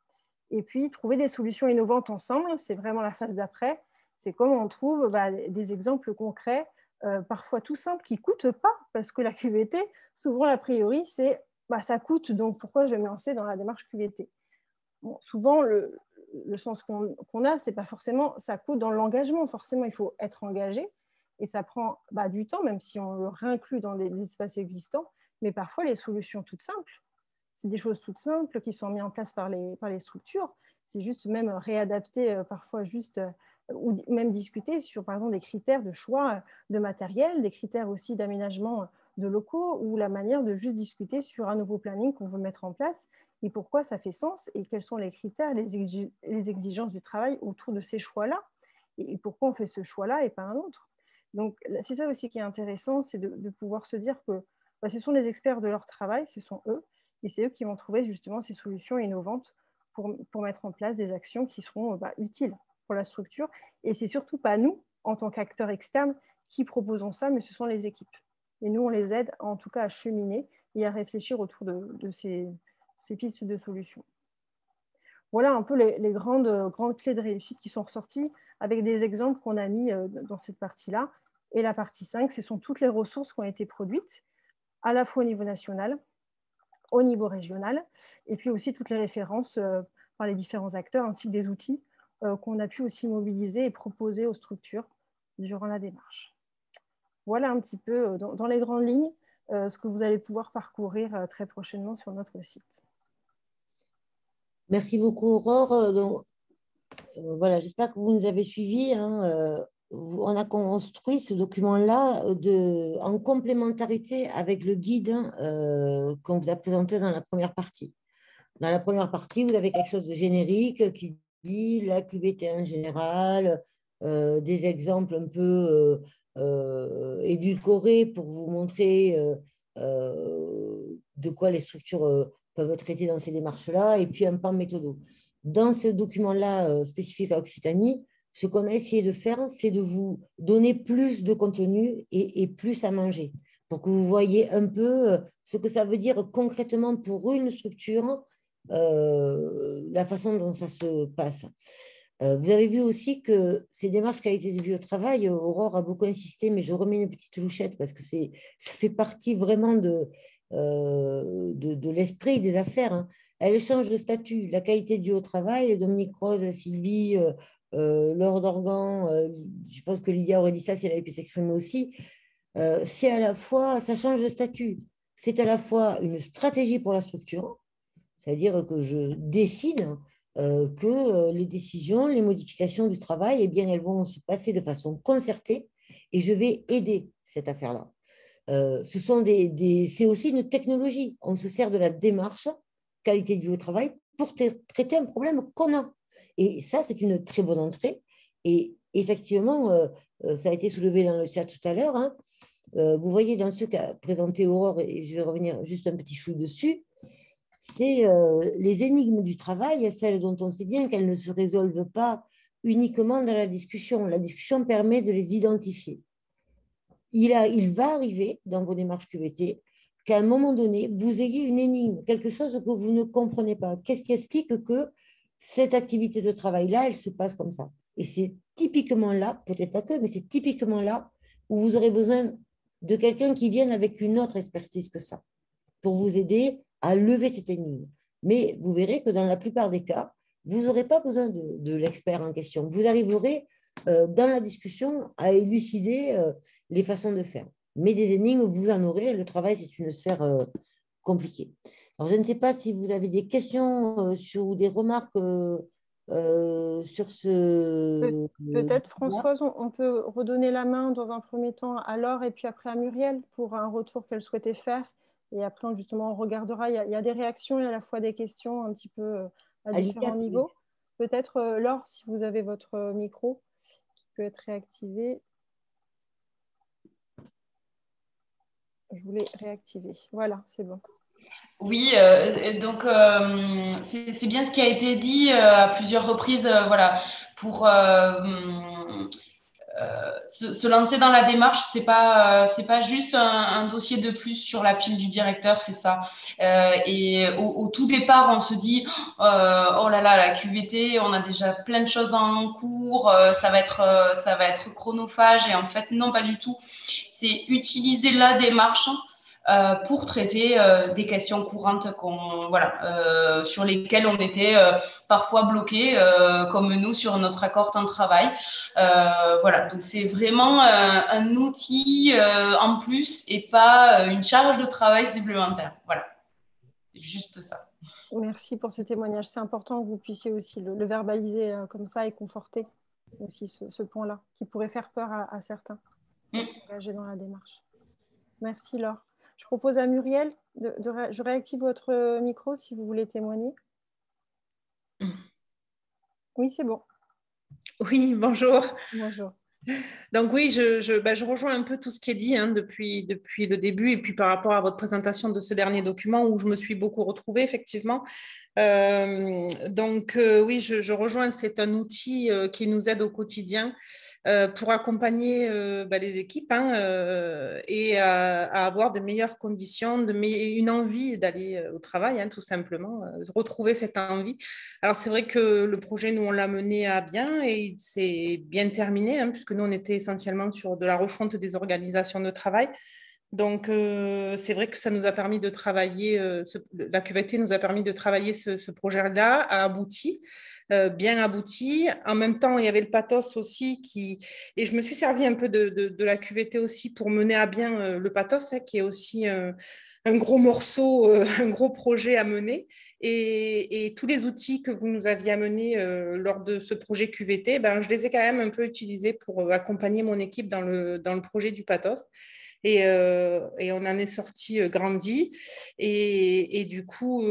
Et puis, trouver des solutions innovantes ensemble, c'est vraiment la phase d'après. C'est comment on trouve des exemples concrets, parfois tout simples, qui ne coûtent pas, parce que la QVT, souvent, l'a priori, c'est ça coûte, donc pourquoi je vais me lancer dans la démarche QVT ? Bon, souvent, le sens qu'on a, c'est pas forcément ça coûte dans l'engagement. Forcément, il faut être engagé et ça prend du temps, même si on le réinclut dans des espaces existants. Mais parfois, les solutions toutes simples, c'est des choses toutes simples qui sont mises en place par les structures. C'est juste même réadapter parfois juste ou même discuter sur, par exemple, des critères de choix de matériel, des critères aussi d'aménagement de locaux ou la manière de juste discuter sur un nouveau planning qu'on veut mettre en place et pourquoi ça fait sens et quels sont les critères, les exigences du travail autour de ces choix-là et pourquoi on fait ce choix-là et pas un autre. Donc, c'est ça aussi qui est intéressant, c'est de pouvoir se dire que ce sont les experts de leur travail, ce sont eux, et c'est eux qui vont trouver justement ces solutions innovantes pour mettre en place des actions qui seront utiles pour la structure. Et c'est surtout pas nous, en tant qu'acteurs externes, qui proposons ça, mais ce sont les équipes. Et nous, on les aide en tout cas à cheminer et à réfléchir autour de ces pistes de solutions. Voilà un peu les grandes clés de réussite qui sont ressorties avec des exemples qu'on a mis dans cette partie-là. Et la partie 5, ce sont toutes les ressources qui ont été produites, à la fois au niveau national, au niveau régional, et puis aussi toutes les références par les différents acteurs, ainsi que des outils qu'on a pu aussi mobiliser et proposer aux structures durant la démarche. Voilà un petit peu dans les grandes lignes ce que vous allez pouvoir parcourir très prochainement sur notre site. Merci beaucoup, Aurore. Donc, voilà, j'espère que vous nous avez suivis. Hein. On a construit ce document-là en complémentarité avec le guide qu'on vous a présenté dans la première partie. Dans la première partie, vous avez quelque chose de générique qui dit la QVT en général, des exemples un peu édulcorés pour vous montrer de quoi les structures peuvent traiter dans ces démarches-là, et puis un pan méthodo. Dans ce document-là spécifique à Occitanie, ce qu'on a essayé de faire, c'est de vous donner plus de contenu et plus à manger, pour que vous voyez un peu ce que ça veut dire concrètement pour une structure, la façon dont ça se passe. Vous avez vu aussi que ces démarches qualité de vie au travail, Aurore a beaucoup insisté, mais je remets une petite louchette parce que ça fait partie vraiment de l'esprit des affaires. Hein. Elle change de statut. La qualité de vie au travail, Dominique Rose, Sylvie, Laure Dorgan, je pense que Lydia aurait dit ça si elle avait pu s'exprimer aussi. C'est à la fois, ça change de statut. C'est à la fois une stratégie pour la structure, c'est-à-dire que je décide que les décisions, les modifications du travail, eh bien, elles vont se passer de façon concertée et je vais aider cette affaire-là. C'est aussi une technologie. On se sert de la démarche qualité de vie au travail pour traiter un problème qu'on a. Et ça, c'est une très bonne entrée. Et effectivement, ça a été soulevé dans le chat tout à l'heure. Hein. Vous voyez dans ce qu'a présenté Aurore, et je vais revenir juste un petit chou dessus, c'est les énigmes du travail, celles dont on sait bien qu'elles ne se résolvent pas uniquement dans la discussion. La discussion permet de les identifier. Il va arriver dans vos démarches QVT qu'à un moment donné, vous ayez une énigme, quelque chose que vous ne comprenez pas. Qu'est-ce qui explique que cette activité de travail-là, elle se passe comme ça? Et c'est typiquement là, peut-être pas que, mais c'est typiquement là où vous aurez besoin de quelqu'un qui vienne avec une autre expertise que ça, pour vous aider à lever cette énigme. Mais vous verrez que dans la plupart des cas, vous n'aurez pas besoin de l'expert en question. Vous arriverez dans la discussion à élucider les façons de faire. Mais des énigmes, vous en aurez. Le travail, c'est une sphère compliquée. Alors, je ne sais pas si vous avez des questions ou des remarques sur ce... Peut-être, Françoise, on peut redonner la main dans un premier temps à Laure et puis après à Muriel pour un retour qu'elle souhaitait faire. Et après, justement, on regardera. Il y a des réactions et à la fois des questions un petit peu à différents niveaux. Peut-être, Laure, si vous avez votre micro qui peut être réactivé. Je voulais réactiver. Voilà, c'est bon. Oui, donc c'est bien ce qui a été dit à plusieurs reprises, voilà, pour se lancer dans la démarche, c'est pas juste un dossier de plus sur la pile du directeur, c'est ça. Et au tout départ, on se dit oh là là, la QVT, on a déjà plein de choses en cours, ça va être chronophage. Et en fait, non, pas du tout. C'est utiliser la démarche pour traiter des questions courantes sur lesquelles on était parfois bloqués, comme nous sur notre accord temps de travail. Voilà, donc c'est vraiment un outil en plus et pas une charge de travail supplémentaire. Voilà, c'est juste ça. Merci pour ce témoignage. C'est important que vous puissiez aussi le verbaliser comme ça et conforter aussi ce point-là qui pourrait faire peur à certains pour s'engager dans la démarche. Merci Laure. Je propose à Muriel, je réactive votre micro si vous voulez témoigner. Oui, c'est bon. Oui, bonjour. Bonjour. Donc oui, je rejoins un peu tout ce qui est dit depuis le début et puis par rapport à votre présentation de ce dernier document où je me suis beaucoup retrouvée, effectivement. Oui, je rejoins, c'est un outil qui nous aide au quotidien pour accompagner les équipes et à avoir de meilleures conditions, une envie d'aller au travail, tout simplement, retrouver cette envie. Alors c'est vrai que le projet, nous, on l'a mené à bien et c'est bien terminé, puisque nous, on était essentiellement sur de la refonte des organisations de travail. Donc, c'est vrai que ça nous a permis de travailler, la QVT nous a permis de travailler ce projet-là, a abouti, bien abouti. En même temps, il y avait le pathos aussi et je me suis servi un peu de la QVT aussi pour mener à bien le pathos, qui est aussi un gros morceau, un gros projet à mener. Et tous les outils que vous nous aviez amenés lors de ce projet QVT, je les ai quand même un peu utilisés pour accompagner mon équipe dans le projet du pathos. Et on en est sorti grandi. Et du coup,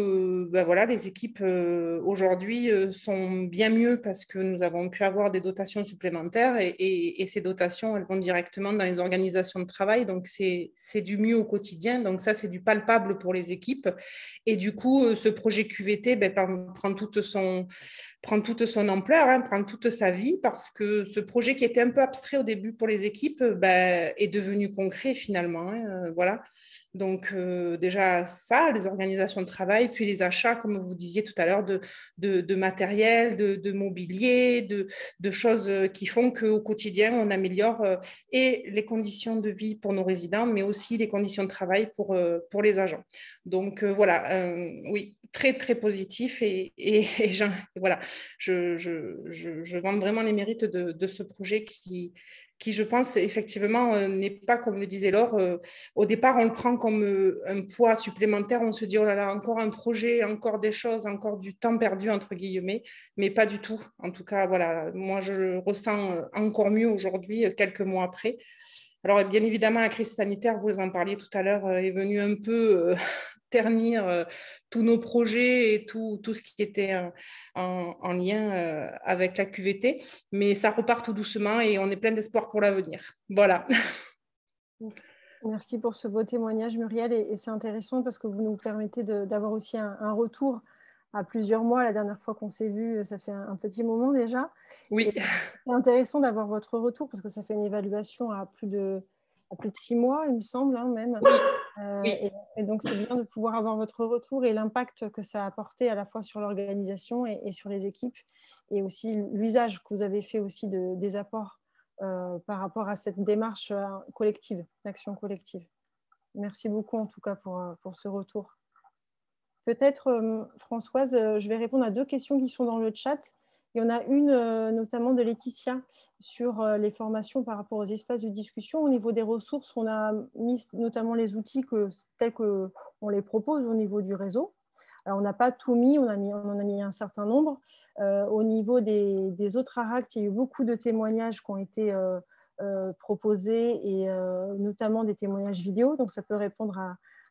voilà, les équipes aujourd'hui sont bien mieux parce que nous avons pu avoir des dotations supplémentaires et ces dotations, elles vont directement dans les organisations de travail. Donc, c'est du mieux au quotidien. Donc, ça, c'est du palpable pour les équipes. Et du coup, ce projet QVT prend toute son ampleur, prend toute sa vie parce que ce projet qui était un peu abstrait au début pour les équipes est devenu concret finalement. Voilà. Donc déjà ça, les organisations de travail, puis les achats, comme vous disiez tout à l'heure, de matériel, de mobilier, de choses qui font qu'au quotidien, on améliore et les conditions de vie pour nos résidents, mais aussi les conditions de travail pour les agents. Donc voilà, oui, très, très positif et voilà, je vante vraiment les mérites de ce projet qui, je pense, effectivement, n'est pas, comme le disait Laure, au départ, on le prend comme un poids supplémentaire, on se dit, oh là là, encore un projet, encore des choses, encore du temps perdu, entre guillemets, mais pas du tout. En tout cas, voilà, moi, je le ressens encore mieux aujourd'hui, quelques mois après. Alors, bien évidemment, la crise sanitaire, vous en parliez tout à l'heure, est venue un peu ternir tous nos projets et tout ce qui était en lien avec la QVT. Mais ça repart tout doucement et on est plein d'espoir pour l'avenir. Voilà. Merci pour ce beau témoignage, Muriel. Et c'est intéressant parce que vous nous permettez d'avoir aussi un retour à plusieurs mois. La dernière fois qu'on s'est vu, ça fait un petit moment déjà. Oui. C'est intéressant d'avoir votre retour parce que ça fait une évaluation à plus de 6 mois, il me semble, même. Oui. Et donc, c'est bien de pouvoir avoir votre retour et l'impact que ça a apporté à la fois sur l'organisation et sur les équipes et aussi l'usage que vous avez fait aussi des apports par rapport à cette démarche collective, d'action collective. Merci beaucoup en tout cas pour ce retour. Peut-être, Françoise, je vais répondre à 2 questions qui sont dans le chat. Il y en a une notamment de Laetitia sur les formations par rapport aux espaces de discussion. Au niveau des ressources, on a mis notamment les outils tels qu'on les propose au niveau du réseau. Alors, on n'a pas tout mis, on en a mis un certain nombre. Au niveau des autres ARACT, il y a eu beaucoup de témoignages qui ont été proposés et notamment des témoignages vidéo. Donc, ça peut répondre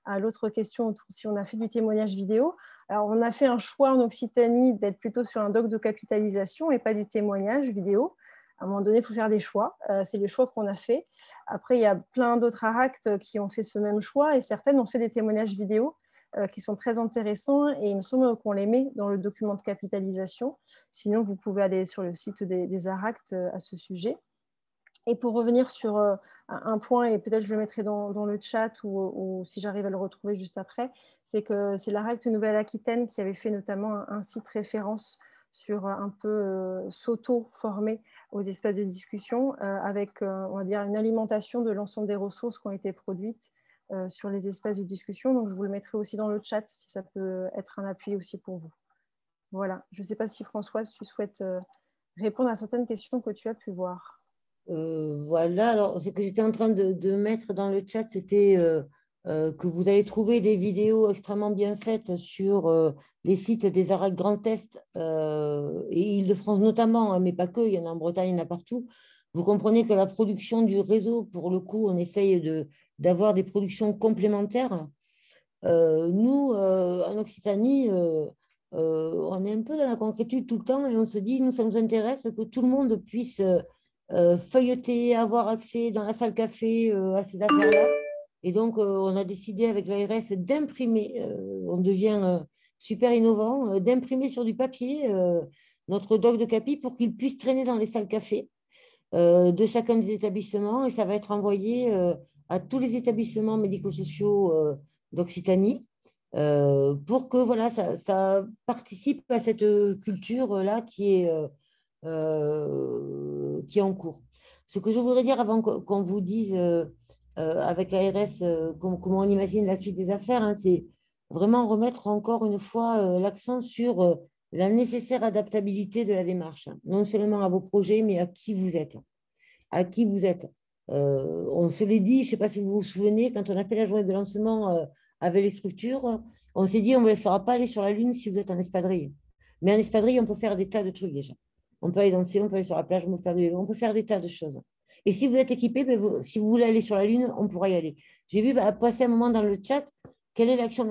à l'autre question, si on a fait du témoignage vidéo. Alors, on a fait un choix en Occitanie d'être plutôt sur un doc de capitalisation et pas du témoignage vidéo. À un moment donné, il faut faire des choix. C'est les choix qu'on a fait. Après, il y a plein d'autres ARACT qui ont fait ce même choix et certaines ont fait des témoignages vidéo qui sont très intéressants et il me semble qu'on les met dans le document de capitalisation. Sinon, vous pouvez aller sur le site des ARACT à ce sujet. Et pour revenir sur un point, et peut-être je le mettrai dans le chat ou si j'arrive à le retrouver juste après, c'est que c'est l'ARACT Nouvelle-Aquitaine qui avait fait notamment un site référence sur un peu s'auto-former aux espaces de discussion avec, on va dire, une alimentation de l'ensemble des ressources qui ont été produites sur les espaces de discussion. Donc, je vous le mettrai aussi dans le chat si ça peut être un appui aussi pour vous. Voilà. Je ne sais pas si Françoise, tu souhaites répondre à certaines questions que tu as pu voir. Voilà, alors ce que j'étais en train de mettre dans le chat, c'était que vous allez trouver des vidéos extrêmement bien faites sur les sites des ARACT Grand Est et Île-de-France notamment, mais pas que, il y en a en Bretagne, il y en a partout. Vous comprenez que la production du réseau, pour le coup, on essaye d'avoir des productions complémentaires. Nous, en Occitanie, on est un peu dans la concrétude tout le temps et on se dit, nous, ça nous intéresse que tout le monde puisse feuilleter, avoir accès dans la salle café à ces affaires-là. Et donc, on a décidé avec l'ARS d'imprimer, on devient super innovant, d'imprimer sur du papier notre doc de CAPI pour qu'il puisse traîner dans les salles café de chacun des établissements et ça va être envoyé à tous les établissements médico-sociaux d'Occitanie pour que voilà, ça participe à cette culture-là qui est en cours. Ce que je voudrais dire avant qu'on vous dise avec l'ARS comment on imagine la suite des affaires, hein, c'est vraiment remettre encore une fois l'accent sur la nécessaire adaptabilité de la démarche, non seulement à vos projets, mais à qui vous êtes. À qui vous êtes. On se l'est dit, je ne sais pas si vous vous souvenez, quand on a fait la journée de lancement avec les structures, on s'est dit on ne vous laissera pas aller sur la Lune si vous êtes en espadrille. Mais en espadrille, on peut faire des tas de trucs déjà. On peut aller danser, on peut aller sur la plage, on peut faire du vélo, on peut faire des tas de choses. Et si vous êtes équipé, ben si vous voulez aller sur la Lune, on pourra y aller. J'ai vu passer un moment dans le chat, quelle est l'action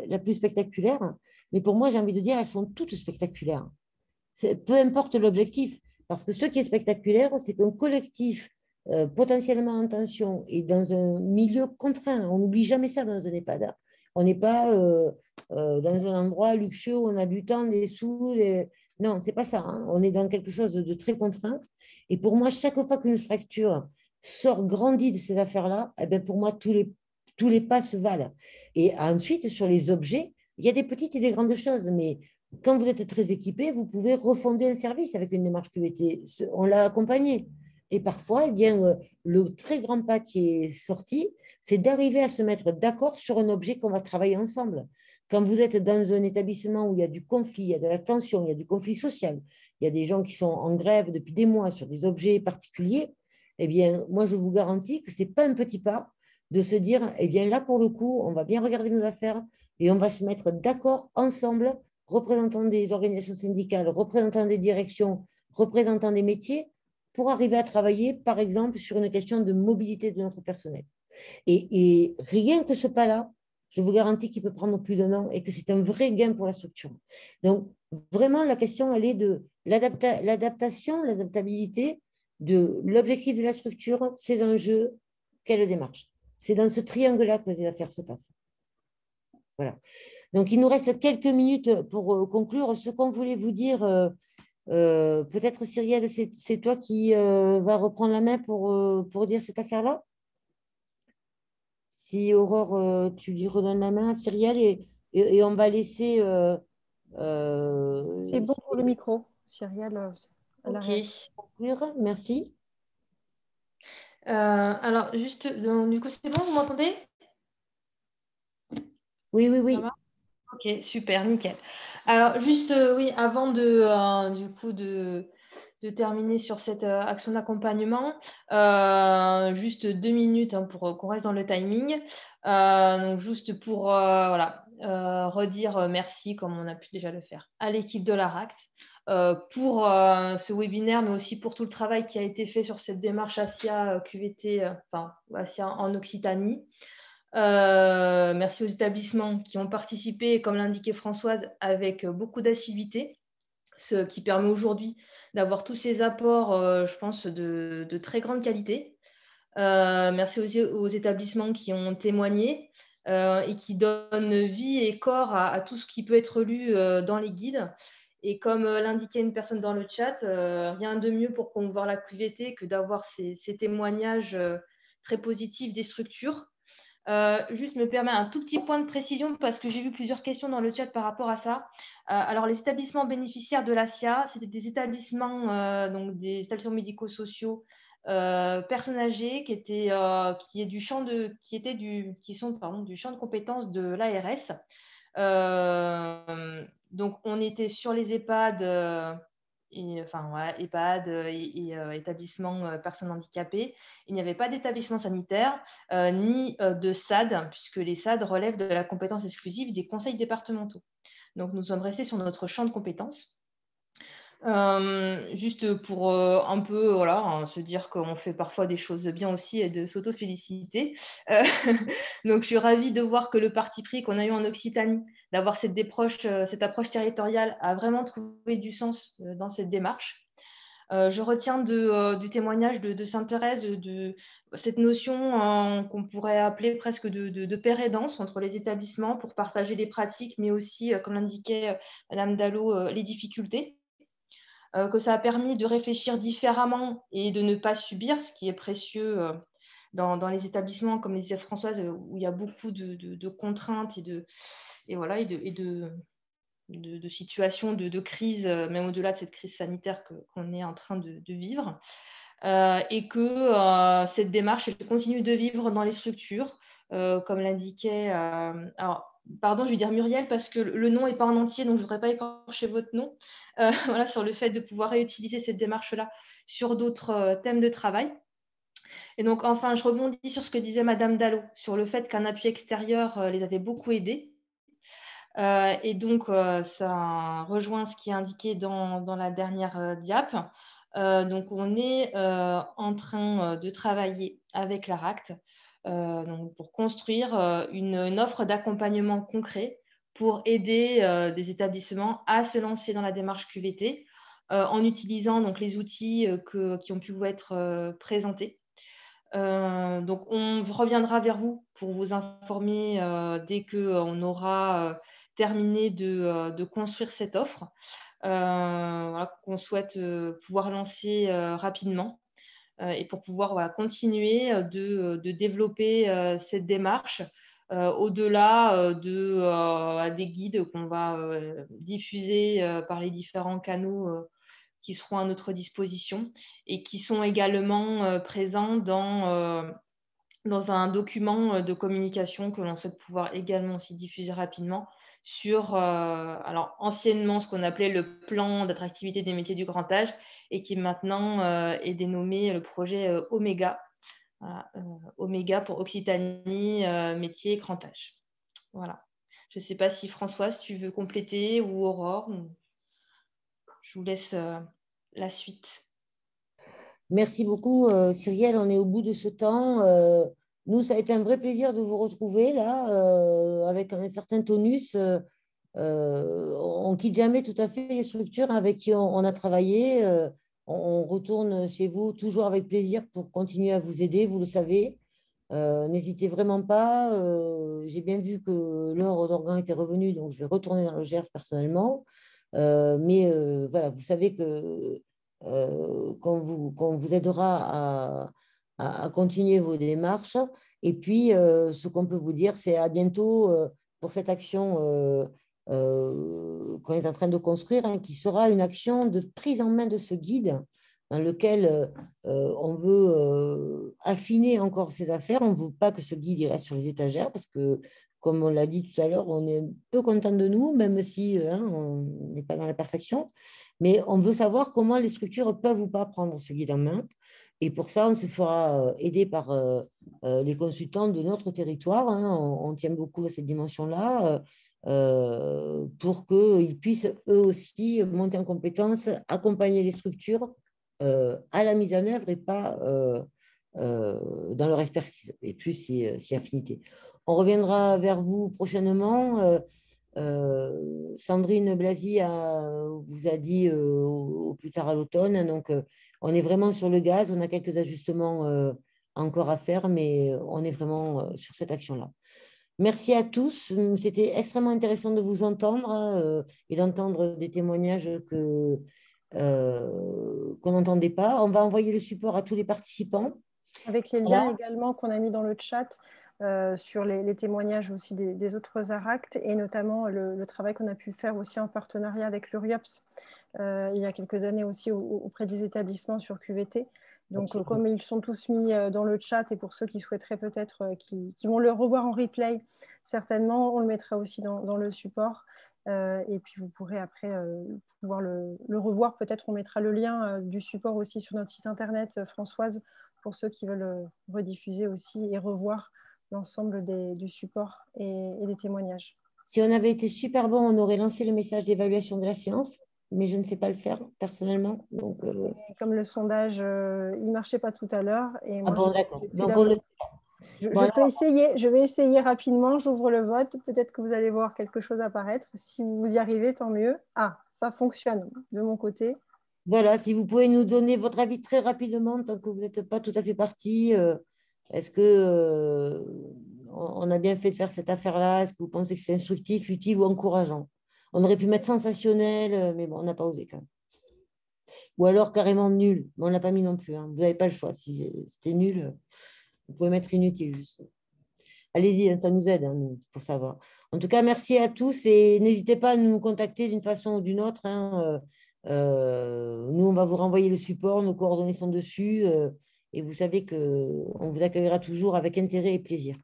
la plus spectaculaire? Mais pour moi, j'ai envie de dire, elles sont toutes spectaculaires. Peu importe l'objectif, parce que ce qui est spectaculaire, c'est qu'un collectif potentiellement en tension et dans un milieu contraint, on n'oublie jamais ça dans un EHPAD. On n'est pas dans un endroit luxueux où on a du temps, des sous. Non, ce n'est pas ça. Hein. On est dans quelque chose de très contraint. Et pour moi, chaque fois qu'une structure sort grandie de ces affaires-là, eh bien pour moi, tous les pas se valent. Et ensuite, sur les objets, il y a des petites et des grandes choses, mais quand vous êtes très équipé, vous pouvez refonder un service avec une démarche QVT. On l'a accompagné. Et parfois, eh bien, le très grand pas qui est sorti, c'est d'arriver à se mettre d'accord sur un objet qu'on va travailler ensemble. Quand vous êtes dans un établissement où il y a du conflit, il y a de la tension, il y a du conflit social, il y a des gens qui sont en grève depuis des mois sur des objets particuliers, eh bien, moi, je vous garantis que ce n'est pas un petit pas de se dire, eh bien, là, pour le coup, on va bien regarder nos affaires et on va se mettre d'accord ensemble, représentants des organisations syndicales, représentants des directions, représentants des métiers, pour arriver à travailler, par exemple, sur une question de mobilité de notre personnel. Et rien que ce pas-là, je vous garantis qu'il peut prendre plus d'un an et que c'est un vrai gain pour la structure. Donc, vraiment, la question, elle est de l'adaptation, l'adaptabilité de l'objectif de la structure, ses enjeux, quelle démarche. C'est dans ce triangle-là que les affaires se passent. Voilà. Donc, il nous reste quelques minutes pour conclure. Ce qu'on voulait vous dire, peut-être Cyrielle, c'est toi qui va reprendre la main pour dire cette affaire-là. Si Aurore, tu lui redonnes la main à Cyrielle et on va laisser... c'est bon pour le micro, Cyrielle. Ok. Merci. Alors, juste, du coup, c'est bon, vous m'entendez? Oui, oui, oui. Ça va? Ok, super, nickel. Alors, juste, oui, avant du coup, de terminer sur cette action d'accompagnement, juste 2 minutes hein, pour qu'on reste dans le timing. Donc, juste pour voilà, redire merci, comme on a pu déjà le faire, à l'équipe de l'ARACT pour ce webinaire, mais aussi pour tout le travail qui a été fait sur cette démarche ASIA QVT, enfin ASIA en Occitanie. Merci aux établissements qui ont participé, comme l'indiquait Françoise, avec beaucoup d'assiduité, ce qui permet aujourd'hui d'avoir tous ces apports, je pense, de très grande qualité. Merci aussi aux établissements qui ont témoigné et qui donnent vie et corps à tout ce qui peut être lu dans les guides. Et comme l'indiquait une personne dans le chat, rien de mieux pour promouvoir la QVT que d'avoir ces témoignages très positifs des structures. Juste me permet un tout petit point de précision parce que j'ai vu plusieurs questions dans le chat par rapport à ça. Alors, les établissements bénéficiaires de l'ASIA, c'était des établissements, donc des établissements médico-sociaux, personnes âgées qui sont du champ de compétences de l'ARS. Donc, on était sur les EHPAD. EHPAD et établissements personnes handicapées. Il n'y avait pas d'établissement sanitaire ni de SAD, puisque les SAD relèvent de la compétence exclusive des conseils départementaux. Donc, nous sommes restés sur notre champ de compétences. Juste pour un peu voilà, hein, se dire qu'on fait parfois des choses bien aussi et de s'auto-féliciter. Donc, je suis ravie de voir que le parti pris qu'on a eu en Occitanie, d'avoir cette approche territoriale, a vraiment trouvé du sens dans cette démarche. Je retiens du témoignage de Sainte-Thérèse de cette notion qu'on pourrait appeler presque de pair et danse entre les établissements pour partager les pratiques, mais aussi, comme l'indiquait Madame Dallot, les difficultés. Que ça a permis de réfléchir différemment et de ne pas subir, ce qui est précieux dans les établissements, comme les disait Françoise, où il y a beaucoup de contraintes et de situations de crise, même au-delà de cette crise sanitaire qu'on est en train de vivre. Et que cette démarche, elle continue de vivre dans les structures, comme l'indiquait... alors, pardon, je vais dire Muriel parce que le nom n'est pas en entier, donc je ne voudrais pas écorcher votre nom, voilà, sur le fait de pouvoir réutiliser cette démarche-là sur d'autres thèmes de travail. Et donc, enfin, je rebondis sur ce que disait Madame Dallot, sur le fait qu'un appui extérieur les avait beaucoup aidés. Et donc, ça rejoint ce qui est indiqué dans la dernière diap. Donc, on est en train de travailler avec l'ARACT donc pour construire une offre d'accompagnement concret pour aider des établissements à se lancer dans la démarche QVT en utilisant donc, les outils qui ont pu vous être présentés. Donc, on reviendra vers vous pour vous informer dès qu'on aura terminé de construire cette offre voilà, qu'on souhaite pouvoir lancer rapidement et pour pouvoir voilà, continuer de développer cette démarche au-delà des guides qu'on va diffuser par les différents canaux qui seront à notre disposition et qui sont également présents dans un document de communication que l'on souhaite pouvoir également aussi diffuser rapidement sur, alors anciennement ce qu'on appelait le plan d'attractivité des métiers du grand âge et qui maintenant est dénommé le projet Oméga, voilà, Oméga pour Occitanie, métier grand âge. Voilà. Je ne sais pas si Françoise, tu veux compléter ou Aurore. Je vous laisse la suite. Merci beaucoup, Cyrielle. On est au bout de ce temps. Nous, ça a été un vrai plaisir de vous retrouver là, avec un certain tonus. On ne quitte jamais tout à fait les structures avec qui on a travaillé. On retourne chez vous toujours avec plaisir pour continuer à vous aider, vous le savez. N'hésitez vraiment pas. J'ai bien vu que Laure Dorgan était revenue, donc je vais retourner dans le Gers personnellement. Mais voilà, vous savez que qu'on vous aidera à continuer vos démarches. Et puis, ce qu'on peut vous dire, c'est à bientôt pour cette action qu'on est en train de construire, hein, qui sera une action de prise en main de ce guide dans lequel on veut affiner encore ces affaires. On ne veut pas que ce guide il reste sur les étagères parce que, comme on l'a dit tout à l'heure, on est un peu content de nous, même si on n'est pas dans la perfection. Mais on veut savoir comment les structures peuvent ou pas prendre ce guide en main. Et pour ça, on se fera aider par les consultants de notre territoire. Hein. On tient beaucoup à cette dimension-là pour qu'ils puissent eux aussi monter en compétence, accompagner les structures à la mise en œuvre et pas dans leur expertise, et plus si affinité. On reviendra vers vous prochainement. Sandrine Blasi vous a dit au plus tard à l'automne. Donc, on est vraiment sur le gaz. On a quelques ajustements encore à faire, mais on est vraiment sur cette action-là. Merci à tous. C'était extrêmement intéressant de vous entendre et d'entendre des témoignages qu'on n'entendait pas. On va envoyer le support à tous les participants. Avec les liens également qu'on a mis dans le chat sur les témoignages aussi des autres ARACT et notamment le travail qu'on a pu faire aussi en partenariat avec l'URIOPS il y a quelques années aussi auprès des établissements sur QVT. Donc, comme ils sont tous mis dans le chat et pour ceux qui souhaiteraient peut-être, qui vont le revoir en replay, certainement, on le mettra aussi dans le support. Et puis, vous pourrez après pouvoir le revoir. Peut-être on mettra le lien du support aussi sur notre site internet, Françoise, pour ceux qui veulent rediffuser aussi et revoir l'ensemble du support et des témoignages. Si on avait été super bon, on aurait lancé le message d'évaluation de la séance, mais je ne sais pas le faire personnellement. Donc, comme le sondage, il ne marchait pas tout à l'heure. Et ah moi, bon, d'accord. Donc, on le... je peux essayer, je vais essayer rapidement, j'ouvre le vote, peut-être que vous allez voir quelque chose apparaître. Si vous y arrivez, tant mieux. Ah, ça fonctionne de mon côté. Voilà, si vous pouvez nous donner votre avis très rapidement, tant que vous n'êtes pas tout à fait parti, est-ce que on a bien fait de faire cette affaire-là? Est-ce que vous pensez que c'est instructif, utile ou encourageant? On aurait pu mettre sensationnel, mais bon, on n'a pas osé quand même. Ou alors carrément nul, mais on ne l'a pas mis non plus. Hein. Vous n'avez pas le choix. Si c'était nul, vous pouvez mettre inutile juste. Allez-y, hein, ça nous aide hein, nous, pour savoir. En tout cas, merci à tous et n'hésitez pas à nous contacter d'une façon ou d'une autre. Hein, nous, on va vous renvoyer le support, nos coordonnées sont dessus et vous savez qu'on vous accueillera toujours avec intérêt et plaisir.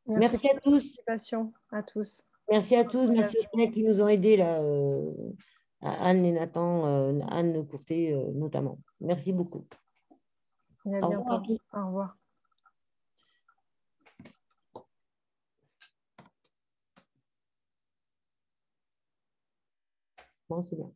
Merci à tous. À tous. Merci à tous. Merci aux collègues qui nous ont aidés, là, à Anne et Nathan, Anne Courtet notamment. Merci beaucoup. Et à bientôt. Au revoir. Bon, c'est bon.